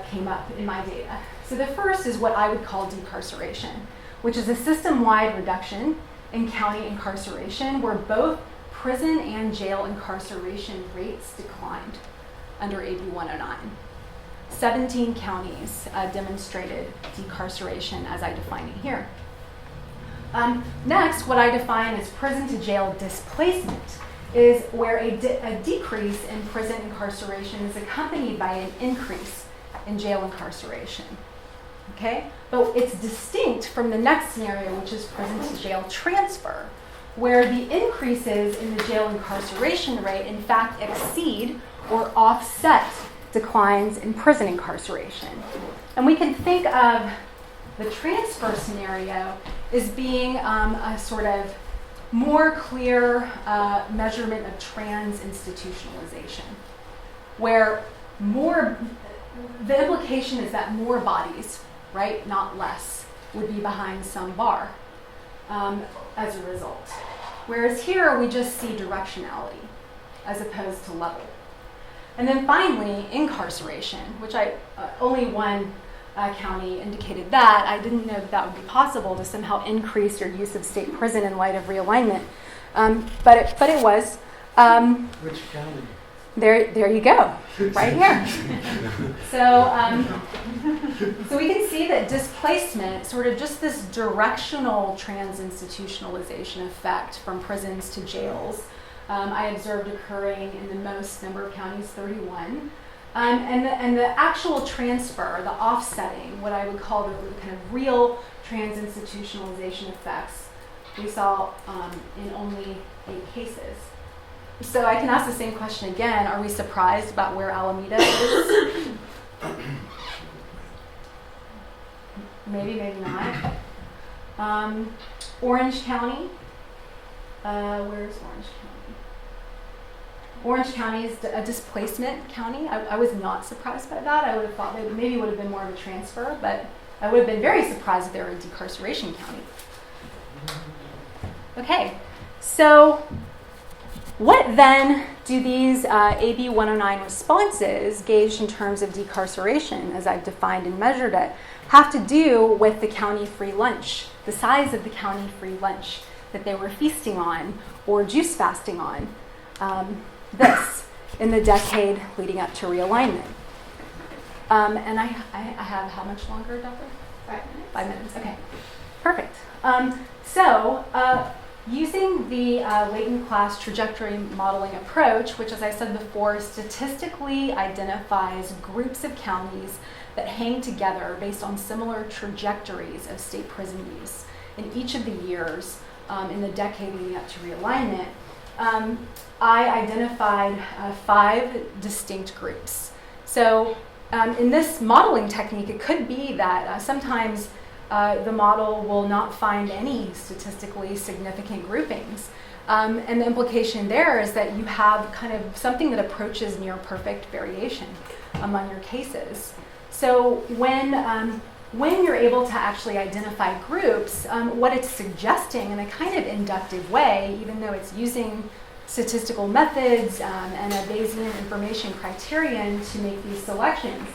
came up in my data. So the first is what I would call decarceration, which is a system-wide reduction in county incarceration where both prison and jail incarceration rates declined under AB 109. 17 counties demonstrated decarceration as I define it here. Next, what I define as prison to jail displacement is where a decrease in prison incarceration is accompanied by an increase in jail incarceration. Okay? But it's distinct from the next scenario, which is prison to jail transfer, where the increases in the jail incarceration rate in fact exceed or offset declines in prison incarceration. And we can think of the transfer scenario as being a sort of more clear measurement of trans-institutionalization, where the implication is that more bodies, right, not less, would be behind some bar as a result. Whereas here we just see directionality as opposed to level. And then finally, incarceration, which only one county indicated that. I didn't know that would be possible to somehow increase your use of state prison in light of realignment. But it was. Which county? There you go, right here. So we can see that displacement, sort of just this directional trans-institutionalization effect from prisons to jails, I observed occurring in the most number of counties, 31. And the actual transfer, the offsetting, what I would call the kind of real trans-institutionalization effects, we saw in only 8 cases. So I can ask the same question again. Are we surprised about where Alameda is? Maybe, maybe not. Orange County. Where's Orange County? Orange County is a displacement county. I was not surprised by that. I would have thought that maybe would have been more of a transfer, but I would have been very surprised if they were a decarceration county. Okay, so what then do these AB 109 responses gauged in terms of decarceration, as I've defined and measured it, have to do with the county free lunch, the size of the county free lunch that they were feasting on or juice fasting on this in the decade leading up to realignment? And I have how much longer, Doctor? 5 minutes. 5 minutes, okay. Perfect. Using the latent class trajectory modeling approach, which, as I said before, statistically identifies groups of counties that hang together based on similar trajectories of state prison use in each of the years in the decade leading up to realignment, I identified 5 distinct groups. So in this modeling technique, it could be that sometimes the model will not find any statistically significant groupings. And the implication there is that you have kind of something that approaches near perfect variation among your cases. So when you're able to actually identify groups, what it's suggesting in a kind of inductive way, even though it's using statistical methods and a Bayesian information criterion to make these selections,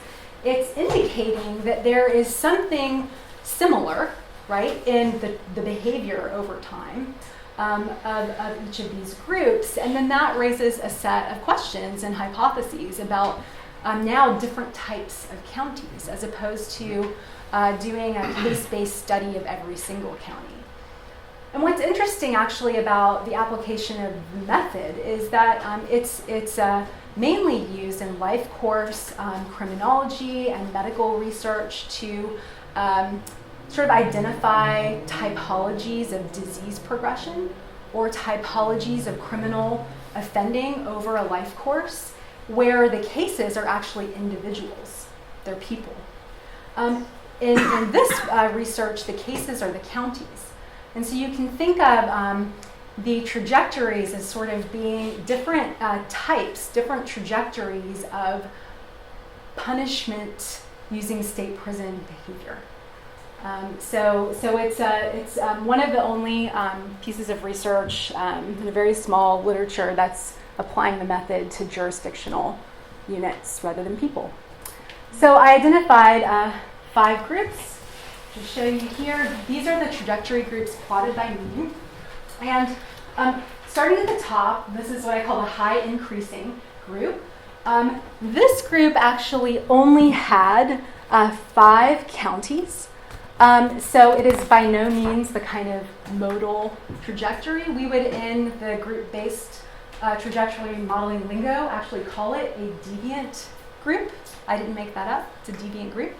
it's indicating that there is something similar, right, in the behavior over time of each of these groups. And then that raises a set of questions and hypotheses about now different types of counties, as opposed to doing a case-based study of every single county. And what's interesting actually about the application of the method is that it's mainly used in life course, criminology, and medical research to sort of identify typologies of disease progression or typologies of criminal offending over a life course where the cases are actually individuals, they're people. In this research, the cases are the counties. And so you can think of the trajectories as sort of being different types, different trajectories of punishment using state prison behavior. So it's one of the only pieces of research in a very small literature that's applying the method to jurisdictional units rather than people. So I identified 5 groups to show you here. These are the trajectory groups plotted by me. And starting at the top, this is what I call the high increasing group. This group actually only had 5 counties. So it is by no means the kind of modal trajectory. We would, in the group-based trajectory modeling lingo, actually call it a deviant group. I didn't make that up. It's a deviant group.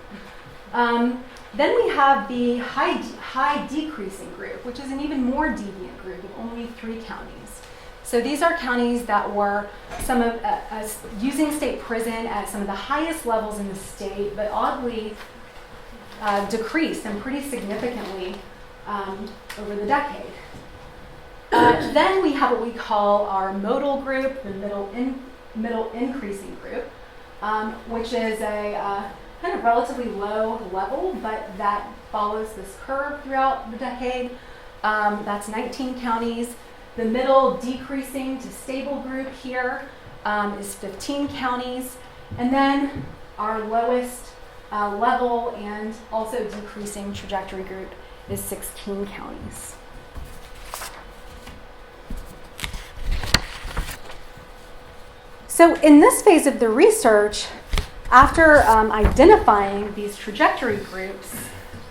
Then we have the high decreasing group, which is an even more deviant group of only 3 counties. So these are counties that were some of using state prison at some of the highest levels in the state, but oddly decreased and pretty significantly over the decade. Then we have what we call our modal group, the middle increasing group, which is a kind of relatively low level, but that follows this curve throughout the decade. That's 19 counties. The middle decreasing to stable group here is 15 counties. And then our lowest level and also decreasing trajectory group is 16 counties. So in this phase of the research, after identifying these trajectory groups,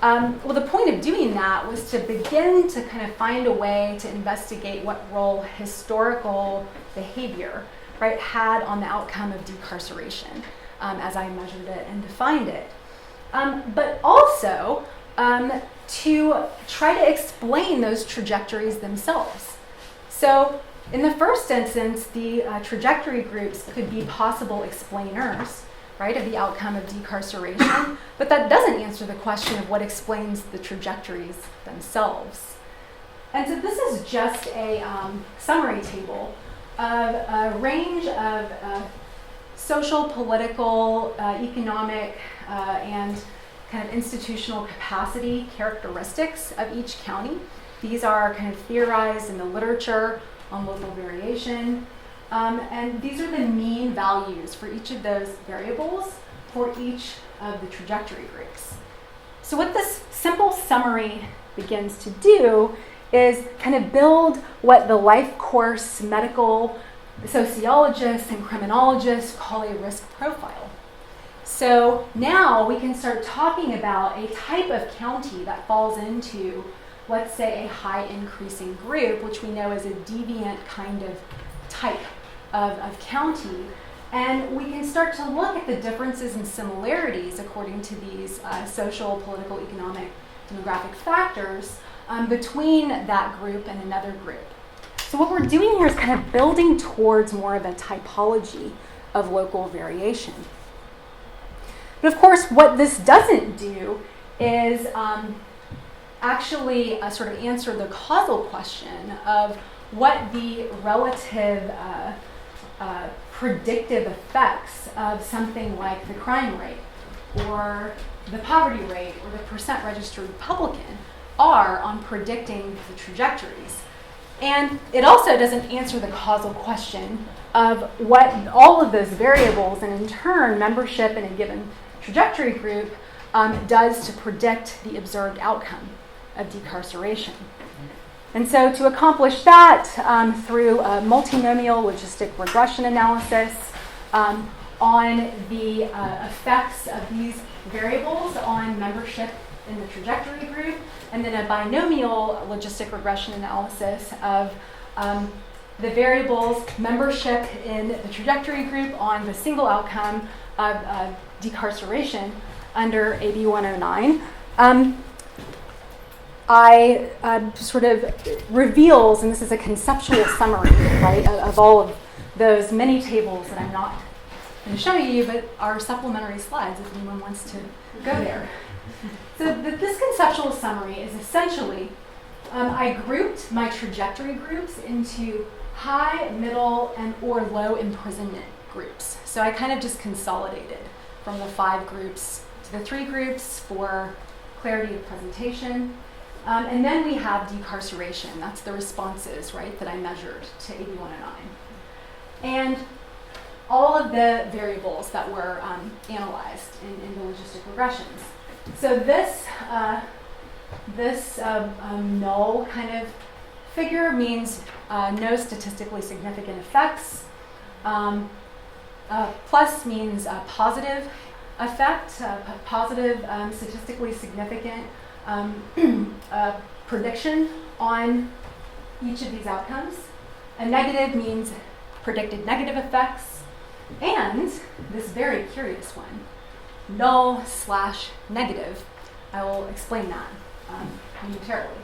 well, the point of doing that was to begin to kind of find a way to investigate what role historical behavior, right, had on the outcome of decarceration as I measured it and defined it. But also to try to explain those trajectories themselves. So in the first instance, the trajectory groups could be possible explainers, right, of the outcome of decarceration, but that doesn't answer the question of what explains the trajectories themselves. And so this is just a summary table of a range of social, political, economic, and kind of institutional capacity characteristics of each county. These are kind of theorized in the literature on local variation. And these are the mean values for each of those variables for each of the trajectory groups. So what this simple summary begins to do is kind of build what the life course medical sociologists and criminologists call a risk profile. So now we can start talking about a type of county that falls into, let's say, a high increasing group, which we know is a deviant kind of type of county, and we can start to look at the differences and similarities according to these social, political, economic, demographic factors between that group and another group. So what we're doing here is kind of building towards more of a typology of local variation. But of course, what this doesn't do is actually sort of answer the causal question of what the relative predictive effects of something like the crime rate or the poverty rate or the percent registered Republican are on predicting the trajectories. And it also doesn't answer the causal question of what all of those variables and in turn membership in a given trajectory group does to predict the observed outcome of decarceration. And so to accomplish that through a multinomial logistic regression analysis on the effects of these variables on membership in the trajectory group, and then a binomial logistic regression analysis of the variables membership in the trajectory group on the single outcome of decarceration under AB 109. Sort of reveals, and this is a conceptual summary, right, of all of those many tables that I'm not going to show you, but are supplementary slides if anyone wants to go there. So this conceptual summary is essentially, I grouped my trajectory groups into high, middle, and or low imprisonment groups. So I kind of just consolidated from the 5 groups to the 3 groups for clarity of presentation. And then we have decarceration. That's the responses, right, that I measured to AB 109. And all of the variables that were analyzed in the logistic regressions. So this null kind of figure means no statistically significant effects. Plus means a positive effect, positive statistically significant prediction on each of these outcomes. A negative means predicted negative effects. And this very curious one, null/negative. I will explain that momentarily.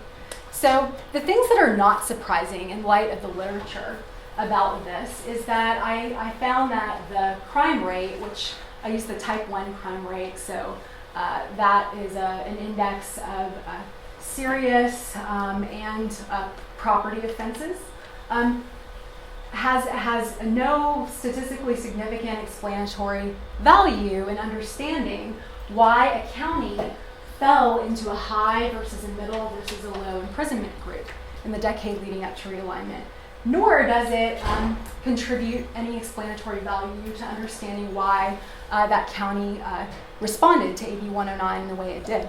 So the things that are not surprising in light of the literature about this is that I found that the crime rate, which I use the type 1 crime rate, so that is an index of serious and property offenses, has no statistically significant explanatory value in understanding why a county fell into a high versus a middle versus a low imprisonment group in the decade leading up to realignment. Nor does it contribute any explanatory value to understanding why that county responded to AB 109 in the way it did.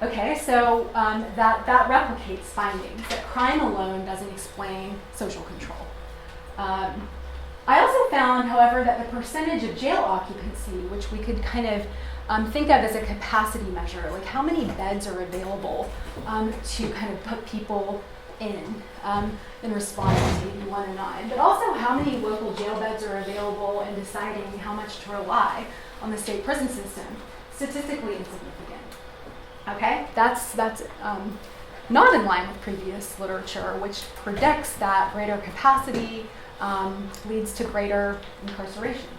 Okay, so that replicates findings that crime alone doesn't explain social control. I also found, however, that the percentage of jail occupancy, which we could kind of think of as a capacity measure, like how many beds are available to kind of put people in response to AB 109, but also how many local jail beds are available in deciding how much to rely on the state prison system, statistically insignificant. Okay, that's not in line with previous literature, which predicts that greater capacity leads to greater incarceration.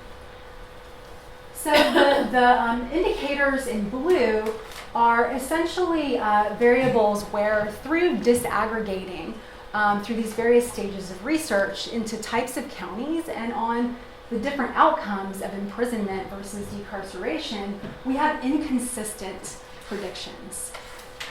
So the indicators in blue are essentially variables where through disaggregating through these various stages of research into types of counties and on the different outcomes of imprisonment versus decarceration, we have inconsistent predictions.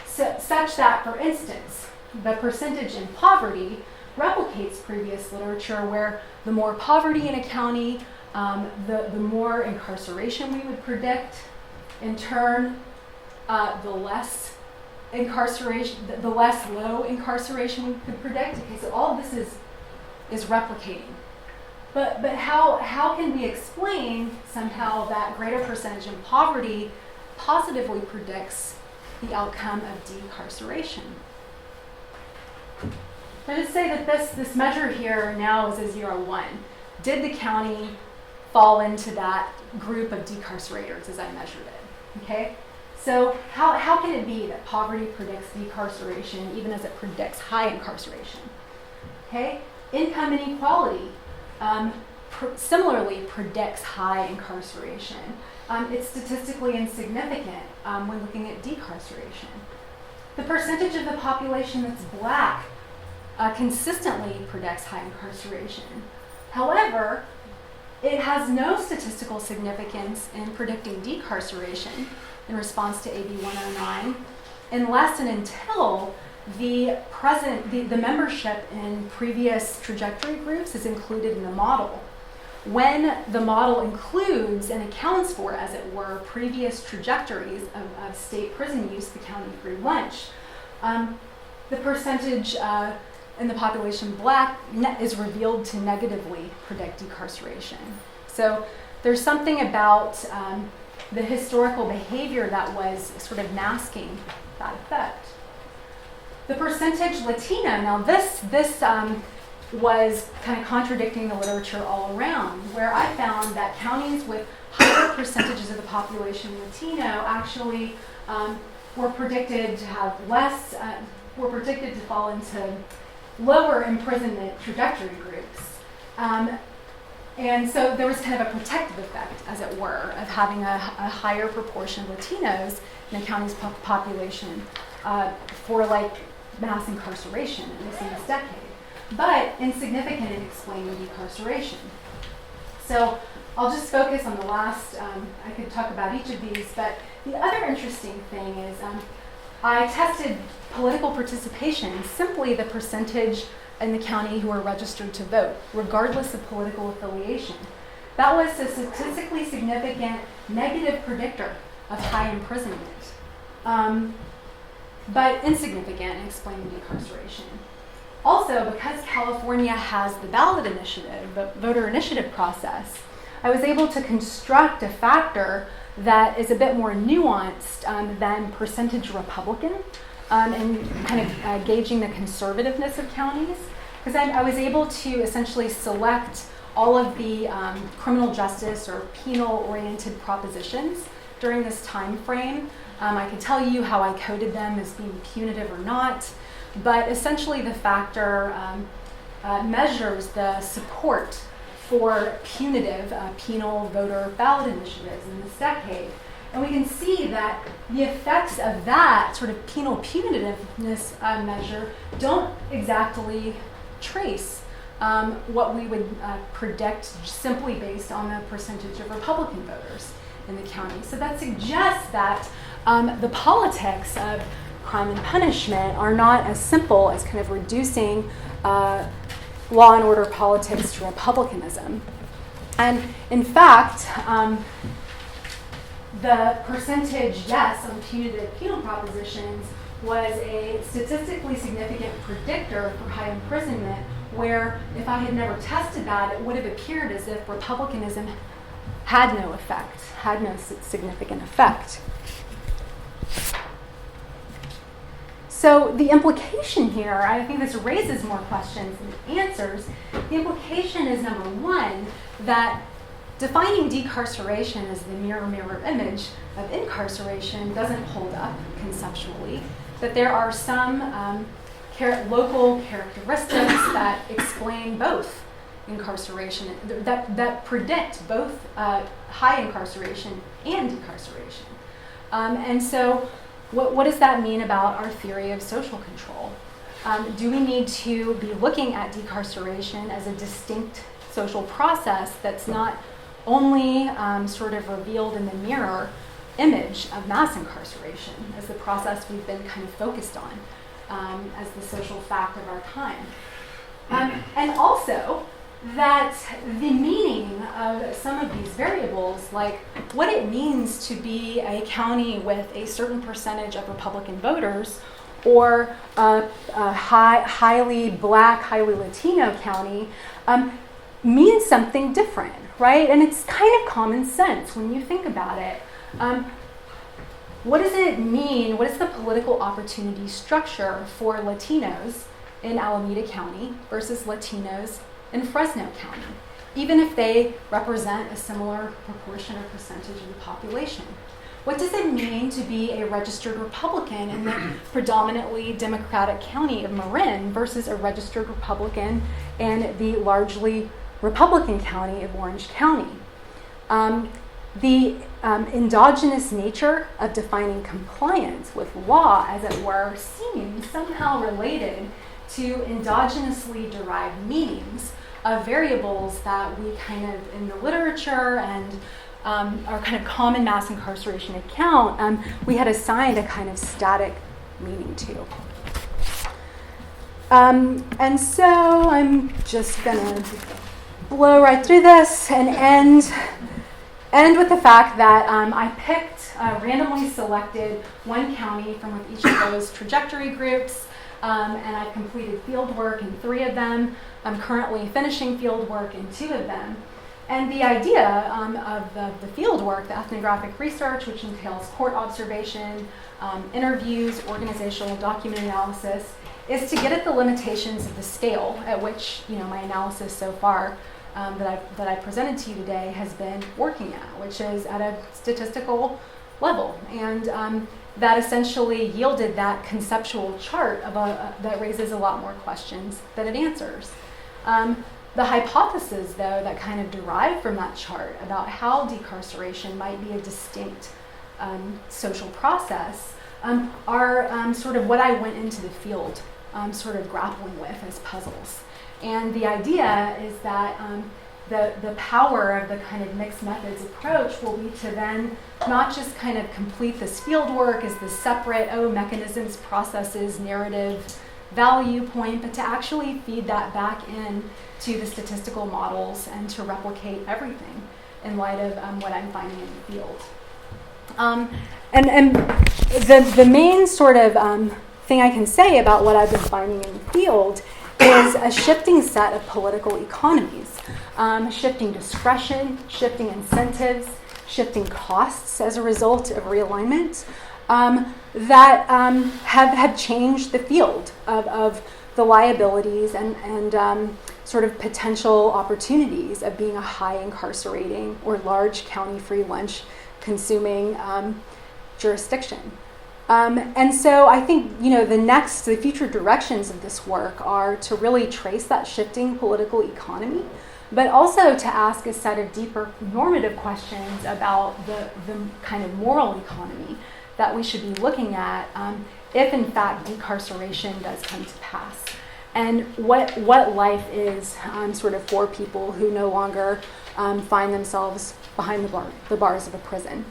Such that, for instance, the percentage in poverty replicates previous literature where the more poverty in a county, the more incarceration we would predict. In turn, the less incarceration, the less low incarceration we could predict. Okay, so all of this is replicating. But how can we explain somehow that greater percentage in poverty positively predicts the outcome of decarceration? Let us say that this measure here now is a 0-1. Did the county fall into that group of decarcerators as I measured it? Okay, so how can it be that poverty predicts decarceration even as it predicts high incarceration? Okay, income inequality similarly predicts high incarceration. it's statistically insignificant when looking at decarceration. The percentage of the population that's Black consistently predicts high incarceration. However, it has no statistical significance in predicting decarceration in response to AB 109 unless and until the membership in previous trajectory groups is included in the model. When the model includes and accounts for, as it were, previous trajectories of state prison use, the county free lunch, the percentage in the population Black is revealed to negatively predict decarceration. So there's something about the historical behavior that was sort of masking that effect. The percentage Latino, now this was kind of contradicting the literature all around, where I found that counties with higher percentages of the population Latino actually were predicted to have less, were predicted to fall into lower imprisonment trajectory groups. And so there was kind of a protective effect, as it were, of having a higher proportion of Latinos in the county's population for like mass incarceration, at least in this decade, but insignificant in explaining decarceration. So I'll just focus on the last, I could talk about each of these, but the other interesting thing is I tested political participation, simply the percentage in the county who are registered to vote, regardless of political affiliation. That was a statistically significant negative predictor of high imprisonment, but insignificant in explaining decarceration. Also, because California has the ballot initiative, the voter initiative process, I was able to construct a factor that is a bit more nuanced than percentage Republican and kind of gauging the conservativeness of counties, because I was able to essentially select all of the criminal justice or penal-oriented propositions during this time frame. I can tell you how I coded them as being punitive or not, but essentially the factor measures the support for punitive penal voter ballot initiatives in this decade. And we can see that the effects of that sort of penal punitiveness measure don't exactly trace what we would predict simply based on the percentage of Republican voters in the county. So that suggests that the politics of crime and punishment are not as simple as kind of reducing law and order politics to republicanism. And in fact, the percentage yes on punitive penal propositions was a statistically significant predictor for high imprisonment, where if I had never tested that, it would have appeared as if republicanism had no effect, had no significant effect. So the implication here, I think this raises more questions than answers. The implication is, number one, that defining decarceration as the mirror image of incarceration doesn't hold up conceptually, that there are some local characteristics that explain both incarceration, that predict both high incarceration and decarceration. And so what does that mean about our theory of social control? Do we need to be looking at decarceration as a distinct social process that's not only sort of revealed in the mirror image of mass incarceration as the process we've been kind of focused on as the social fact of our time? And also that the meaning of some of these variables, like what it means to be a county with a certain percentage of Republican voters, or a highly Black, highly Latino county, means something different, right? And it's kind of common sense when you think about it. What does it mean? What is the political opportunity structure for Latinos in Alameda County versus Latinos in Fresno County, even if they represent a similar proportion or percentage of the population? What does it mean to be a registered Republican in the predominantly Democratic county of Marin versus a registered Republican in the largely Republican county of Orange County? the endogenous nature of defining compliance with law, as it were, seems somehow related to endogenously derived meanings of variables that we kind of, in the literature and our kind of common mass incarceration account, we had assigned a kind of static meaning to. And so I'm just gonna blow right through this and end with the fact that I picked, randomly selected one county from each of those trajectory groups, and I've completed field work in 3 of them. I'm currently finishing field work in 2 of them. And the idea of the field work, the ethnographic research, which entails court observation, interviews, organizational document analysis, is to get at the limitations of the scale at which, my analysis so far that I presented to you today has been working at, which is at a statistical level. And that essentially yielded that conceptual chart that raises a lot more questions than it answers. The hypotheses, though, that kind of derive from that chart about how decarceration might be a distinct social process are sort of what I went into the field sort of grappling with as puzzles. And the idea is that the power of the kind of mixed methods approach will be to then not just kind of complete this field work as the separate, mechanisms, processes, narrative, value point, but to actually feed that back in to the statistical models and to replicate everything in light of what I'm finding in the field. And the main sort of thing I can say about what I've been finding in the field is a shifting set of political economies, shifting discretion, shifting incentives, shifting costs as a result of realignment that have changed the field of the liabilities and sort of potential opportunities of being a high incarcerating or large county free lunch consuming jurisdiction. And so I think, the future directions of this work are to really trace that shifting political economy, but also to ask a set of deeper normative questions about the kind of moral economy that we should be looking at if, in fact, decarceration does come to pass. And what life is sort of for people who no longer find themselves behind the bars of a prison.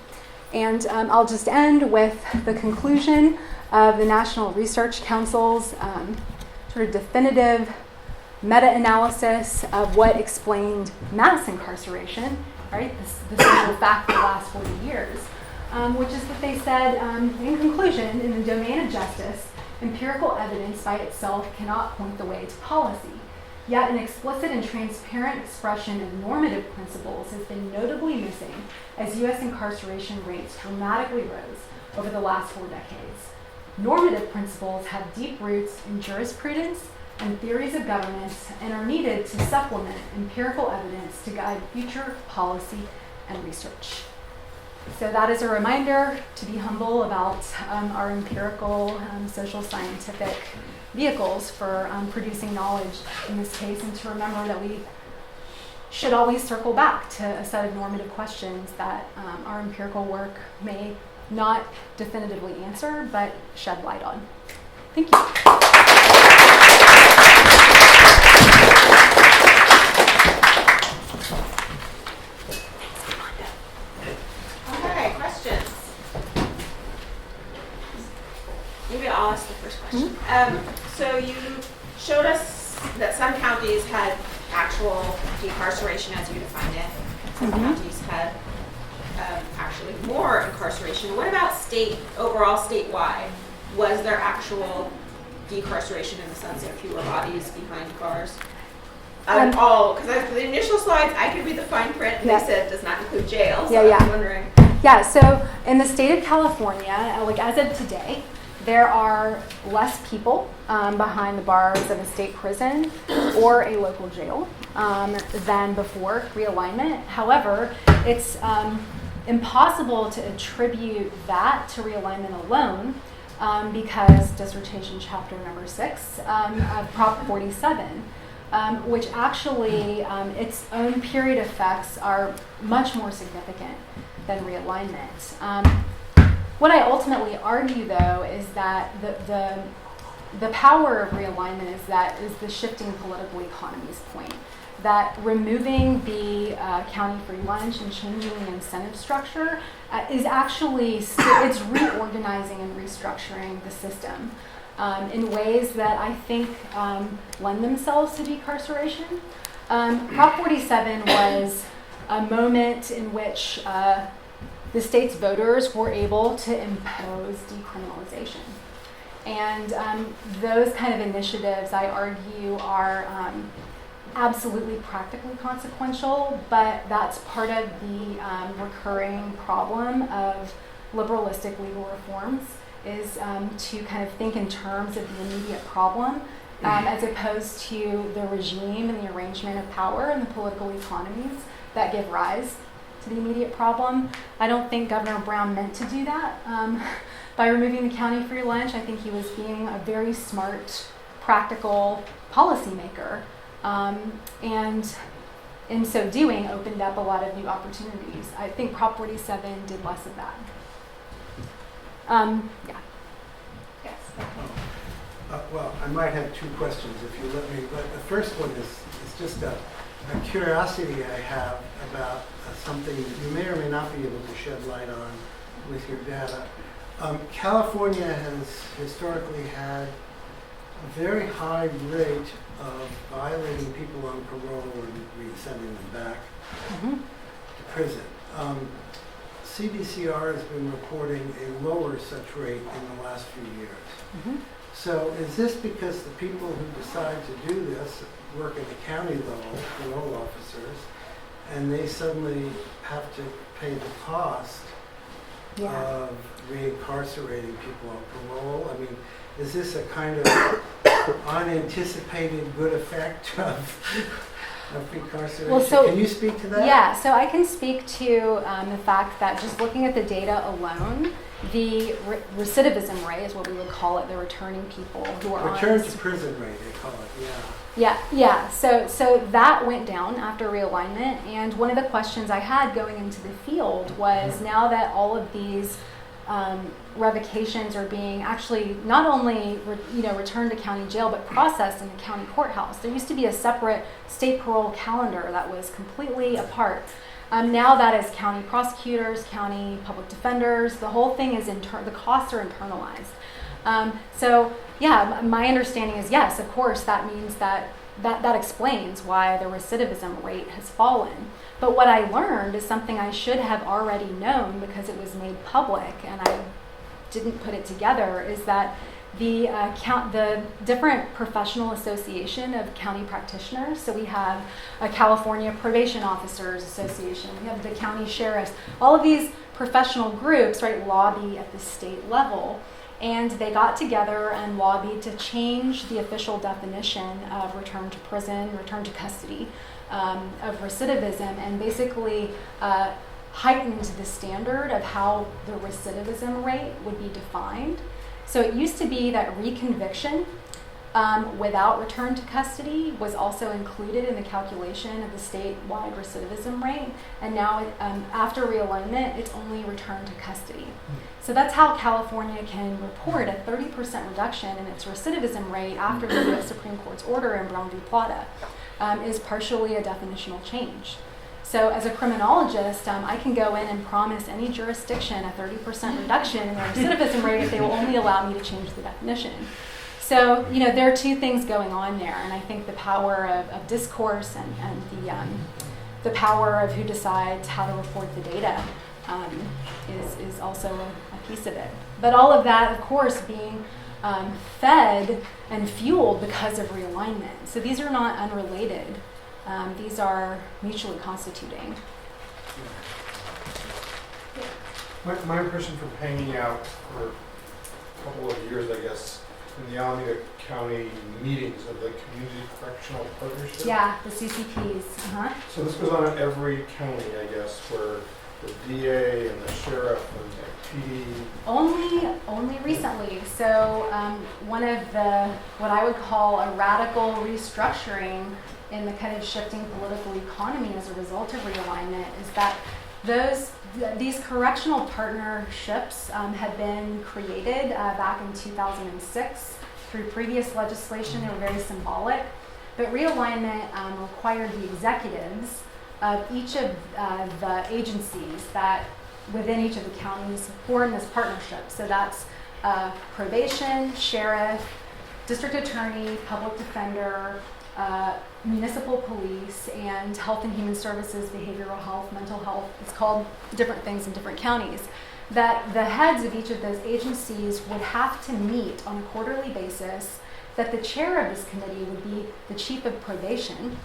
And I'll just end with the conclusion of the National Research Council's sort of definitive meta-analysis of what explained mass incarceration, right? The social fact of the last 40 years, which is that they said, in conclusion, in the domain of justice, empirical evidence by itself cannot point the way to policy. Yet an explicit and transparent expression of normative principles has been notably missing as U.S. incarceration rates dramatically rose over the last 4 decades. Normative principles have deep roots in jurisprudence and theories of governance and are needed to supplement empirical evidence to guide future policy and research. So that is a reminder to be humble about our empirical, social scientific vehicles for producing knowledge in this case, and to remember that we should always circle back to a set of normative questions that our empirical work may not definitively answer, but shed light on. Thank you. Okay, questions? Maybe I'll ask the first question. So you showed us that some counties had actual decarceration as you defined it. Some counties had actually more incarceration. What about overall statewide? Was there actual decarceration in the sense of fewer bodies behind bars? Because the initial slides, I could read the fine print, and they said does not include jail, so I was wondering. Yeah, so in the state of California, like as of today, there are less people behind the bars of a state prison or a local jail than before realignment. However, it's impossible to attribute that to realignment alone because dissertation chapter number 6 of Prop 47 which actually its own period effects are much more significant than realignment. What I ultimately argue, though, is that the power of realignment is the shifting political economy's point. That removing the county free lunch and changing the incentive structure is actually it's reorganizing and restructuring the system in ways that I think lend themselves to decarceration. Prop 47 was a moment in which the state's voters were able to impose decriminalization. And those kind of initiatives, I argue, are absolutely practically consequential, but that's part of the recurring problem of liberalistic legal reforms is to kind of think in terms of the immediate problem as opposed to the regime and the arrangement of power and the political economies that give rise to the immediate problem. I don't think Governor Brown meant to do that. By removing the county free lunch, I think he was being a very smart, practical policymaker. And in so doing, opened up a lot of new opportunities. I think Prop 47 did less of that. Yeah. Yes. Well, I might have two questions if you let me, but the first one is just a curiosity I have about something that you may or may not be able to shed light on with your data. California has historically had a very high rate of violating people on parole and sending them back to prison. CDCR has been reporting a lower such rate in the last few years. So is this because the people who decide to do this work at the county level, parole officers, and they suddenly have to pay the cost of reincarcerating people on parole? I mean, is this a kind of unanticipated good effect of incarceration? Well, so, can you speak to that? Yeah, so I can speak to the fact that just looking at the data alone, the recidivism rate is what we would call it, the returning people who are return to prison rate, they call it, Yeah. So that went down after realignment, and one of the questions I had going into the field was now that all of these revocations are being actually not only returned to county jail but processed in the county courthouse. There used to be a separate state parole calendar that was completely apart. Now that is county prosecutors, county public defenders. The whole thing is the costs are internalized. So yeah, my understanding is yes, of course, that means that explains why the recidivism rate has fallen. But what I learned is something I should have already known because it was made public and I didn't put it together, is that the different professional association of county practitioners, so we have a California Probation Officers Association, we have the county sheriffs, all of these professional groups, right, lobby at the state level. And they got together and lobbied to change the official definition of return to prison, return to custody, of recidivism, and basically heightened the standard of how the recidivism rate would be defined. So it used to be that reconviction without return to custody was also included in the calculation of the statewide recidivism rate, and now after realignment, it's only return to custody. So that's how California can report a 30% reduction in its recidivism rate after the U.S. Supreme Court's order in Brown v. Plata, is partially a definitional change. So as a criminologist, I can go in and promise any jurisdiction a 30% reduction in their recidivism rate if they will only allow me to change the definition. So, there are two things going on there, and I think the power of discourse and the power of who decides how to report the data is also a piece of it. But all of that, of course, being fed and fueled because of realignment. So these are not unrelated. These are mutually constituting. My impression from hanging out for a couple of years, I guess, in the Alameda County meetings of the Community Correctional Partnership. Yeah, the CCPs. So this goes on in every county, I guess, where the DA and the sheriff and the PD? Only recently. So one of the, what I would call a radical restructuring in the kind of shifting political economy as a result of realignment is that these correctional partnerships had been created back in 2006 through previous legislation. They were very symbolic, but realignment required the executives of each of the agencies that within each of the counties form this partnership. So that's probation, sheriff, district attorney, public defender, municipal police, and health and human services, behavioral health, mental health. It's called different things in different counties. That the heads of each of those agencies would have to meet on a quarterly basis, that the chair of this committee would be the chief of probation,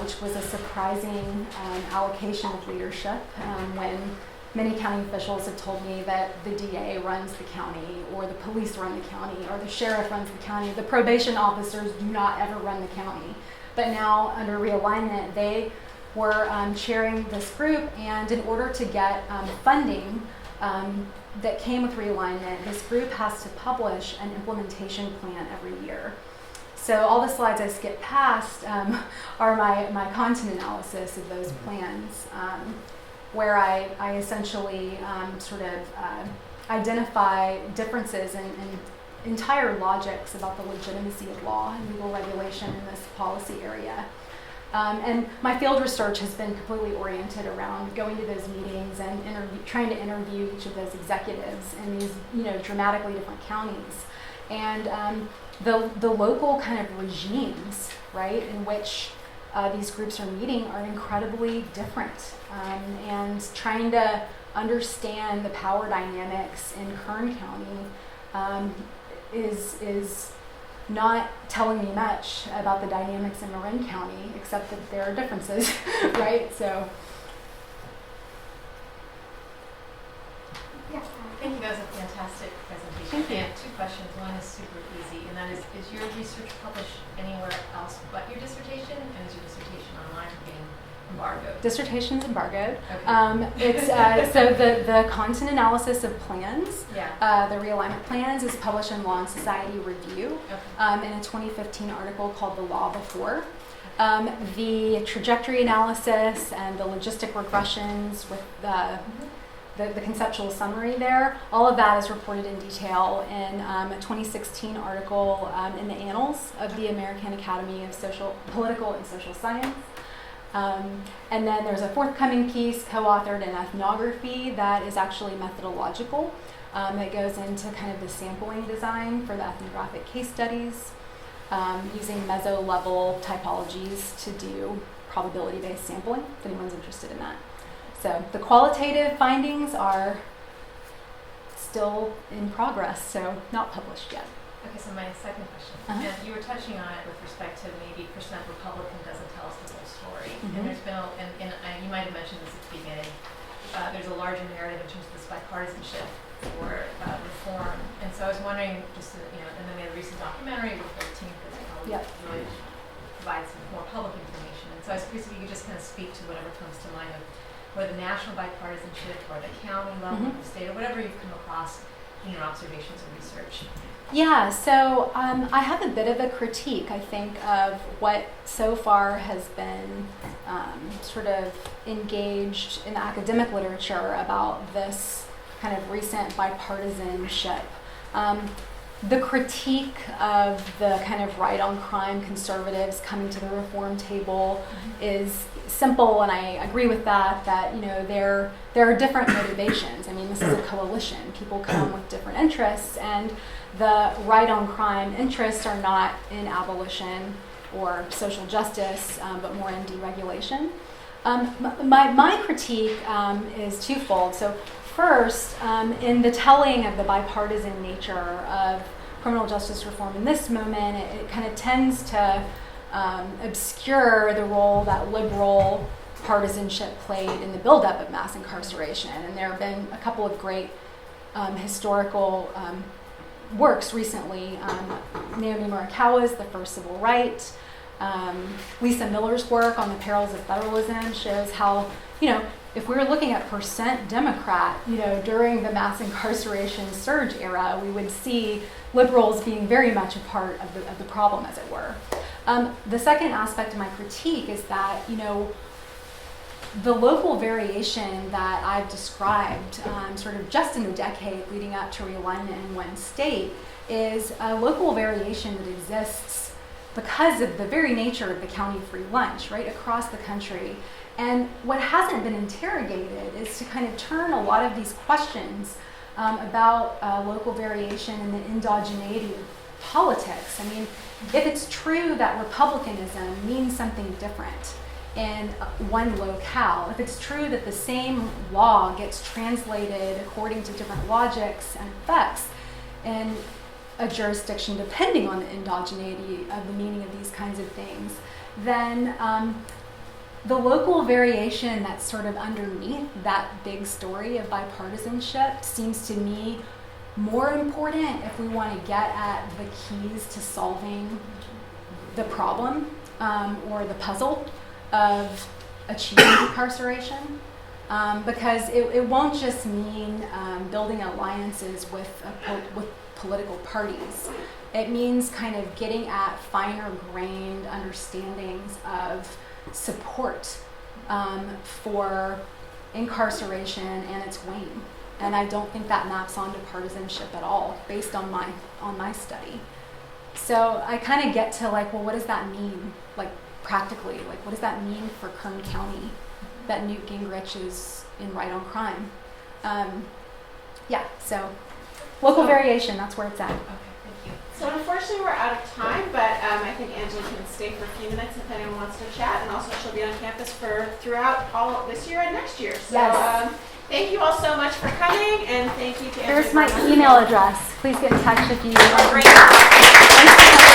which was a surprising allocation of leadership when many county officials have told me that the DA runs the county, or the police run the county, or the sheriff runs the county. The probation officers do not ever run the county. But now, under realignment, they were chairing this group, and in order to get funding that came with realignment, this group has to publish an implementation plan every year. So all the slides I skipped past are my content analysis of those plans, where I essentially sort of identify differences in entire logics about the legitimacy of law and legal regulation in this policy area. And my field research has been completely oriented around going to those meetings and trying to interview each of those executives in these, dramatically different counties. And the local kind of regimes, right, in which these groups are meeting are incredibly different. And trying to understand the power dynamics in Kern County is not telling me much about the dynamics in Marin County, except that there are differences, right? So, yeah. I think that was a fantastic presentation. Thank you. I have two questions. One is super easy, and that is your research published anywhere else but your dissertation? And is your dissertation online or being embargoed? dissertation's embargoed. Okay. It's so the content analysis of plans, Yeah. the realignment plans, is published in Law and Society Review Okay. in a 2015 article called "The Law Before." The trajectory analysis and the logistic regressions with the conceptual summary there, all of that is reported in detail in a 2016 article in the Annals of the American Academy of Political and Social Science. And then there's a forthcoming piece co-authored in ethnography that is actually methodological. It goes into kind of the sampling design for the ethnographic case studies, using meso-level typologies to do probability-based sampling, if anyone's interested in that. So the qualitative findings are still in progress, so not published yet. Okay, so my second question, Uh-huh. and you were touching on it with respect to maybe percent Republican doesn't tell us the whole story. Mhm. And there's been, you might have mentioned this at the beginning, there's a larger narrative in terms of this bipartisanship for reform. And so I was wondering, just, and then we had a recent documentary with 13th that probably Yep. really provides some more public information. And so I was curious if you could just kind of speak to whatever comes to mind of or the national bipartisanship or the county level, Mhm. the state, or whatever you've come across in your observations and research. Yeah, so I have a bit of a critique, I think, of what so far has been sort of engaged in the academic literature about this kind of recent bipartisanship. The critique of the kind of right on crime conservatives coming to the reform table is simple, and I agree with that, there are different motivations. I mean, this is a coalition. People come with different interests, and the right on crime interests are not in abolition or social justice, but more in deregulation. My critique is twofold. So first, in the telling of the bipartisan nature of criminal justice reform in this moment, it kind of tends to obscure the role that liberal partisanship played in the buildup of mass incarceration. And there have been a couple of great historical works recently. Naomi Murakawa's The First Civil Right. Lisa Miller's work on the perils of federalism shows how, if we were looking at percent Democrat, during the mass incarceration surge era, we would see liberals being very much a part of the problem, as it were. The second aspect of my critique is that, the local variation that I've described, sort of just in the decade leading up to realignment in one state, is a local variation that exists because of the very nature of the county free lunch, right, across the country. And what hasn't been interrogated is to kind of turn a lot of these questions about local variation and the endogeneity of politics. I mean, if it's true that republicanism means something different in one locale, if it's true that the same law gets translated according to different logics and effects in a jurisdiction depending on the endogeneity of the meaning of these kinds of things, then the local variation that's sort of underneath that big story of bipartisanship seems to me more important if we want to get at the keys to solving the problem or the puzzle of achieving decarceration, because it won't just mean building alliances with political parties. It means kind of getting at finer grained understandings of support for incarceration and its wane. And I don't think that maps onto partisanship at all, based on my study. So I kind of get to like, well, what does that mean, like practically? Like, what does that mean for Kern County that Newt Gingrich is in right on crime? So local variation, that's where it's at. Okay, thank you. So unfortunately, we're out of time, but I think Anjuli can stay for a few minutes if anyone wants to chat, and also she'll be on campus throughout all this year and next year. So Yes. Thank you all so much for coming, and thank you to Anjuli. Here's my Verma. email address. Please get in touch if you Great. Thanks so much.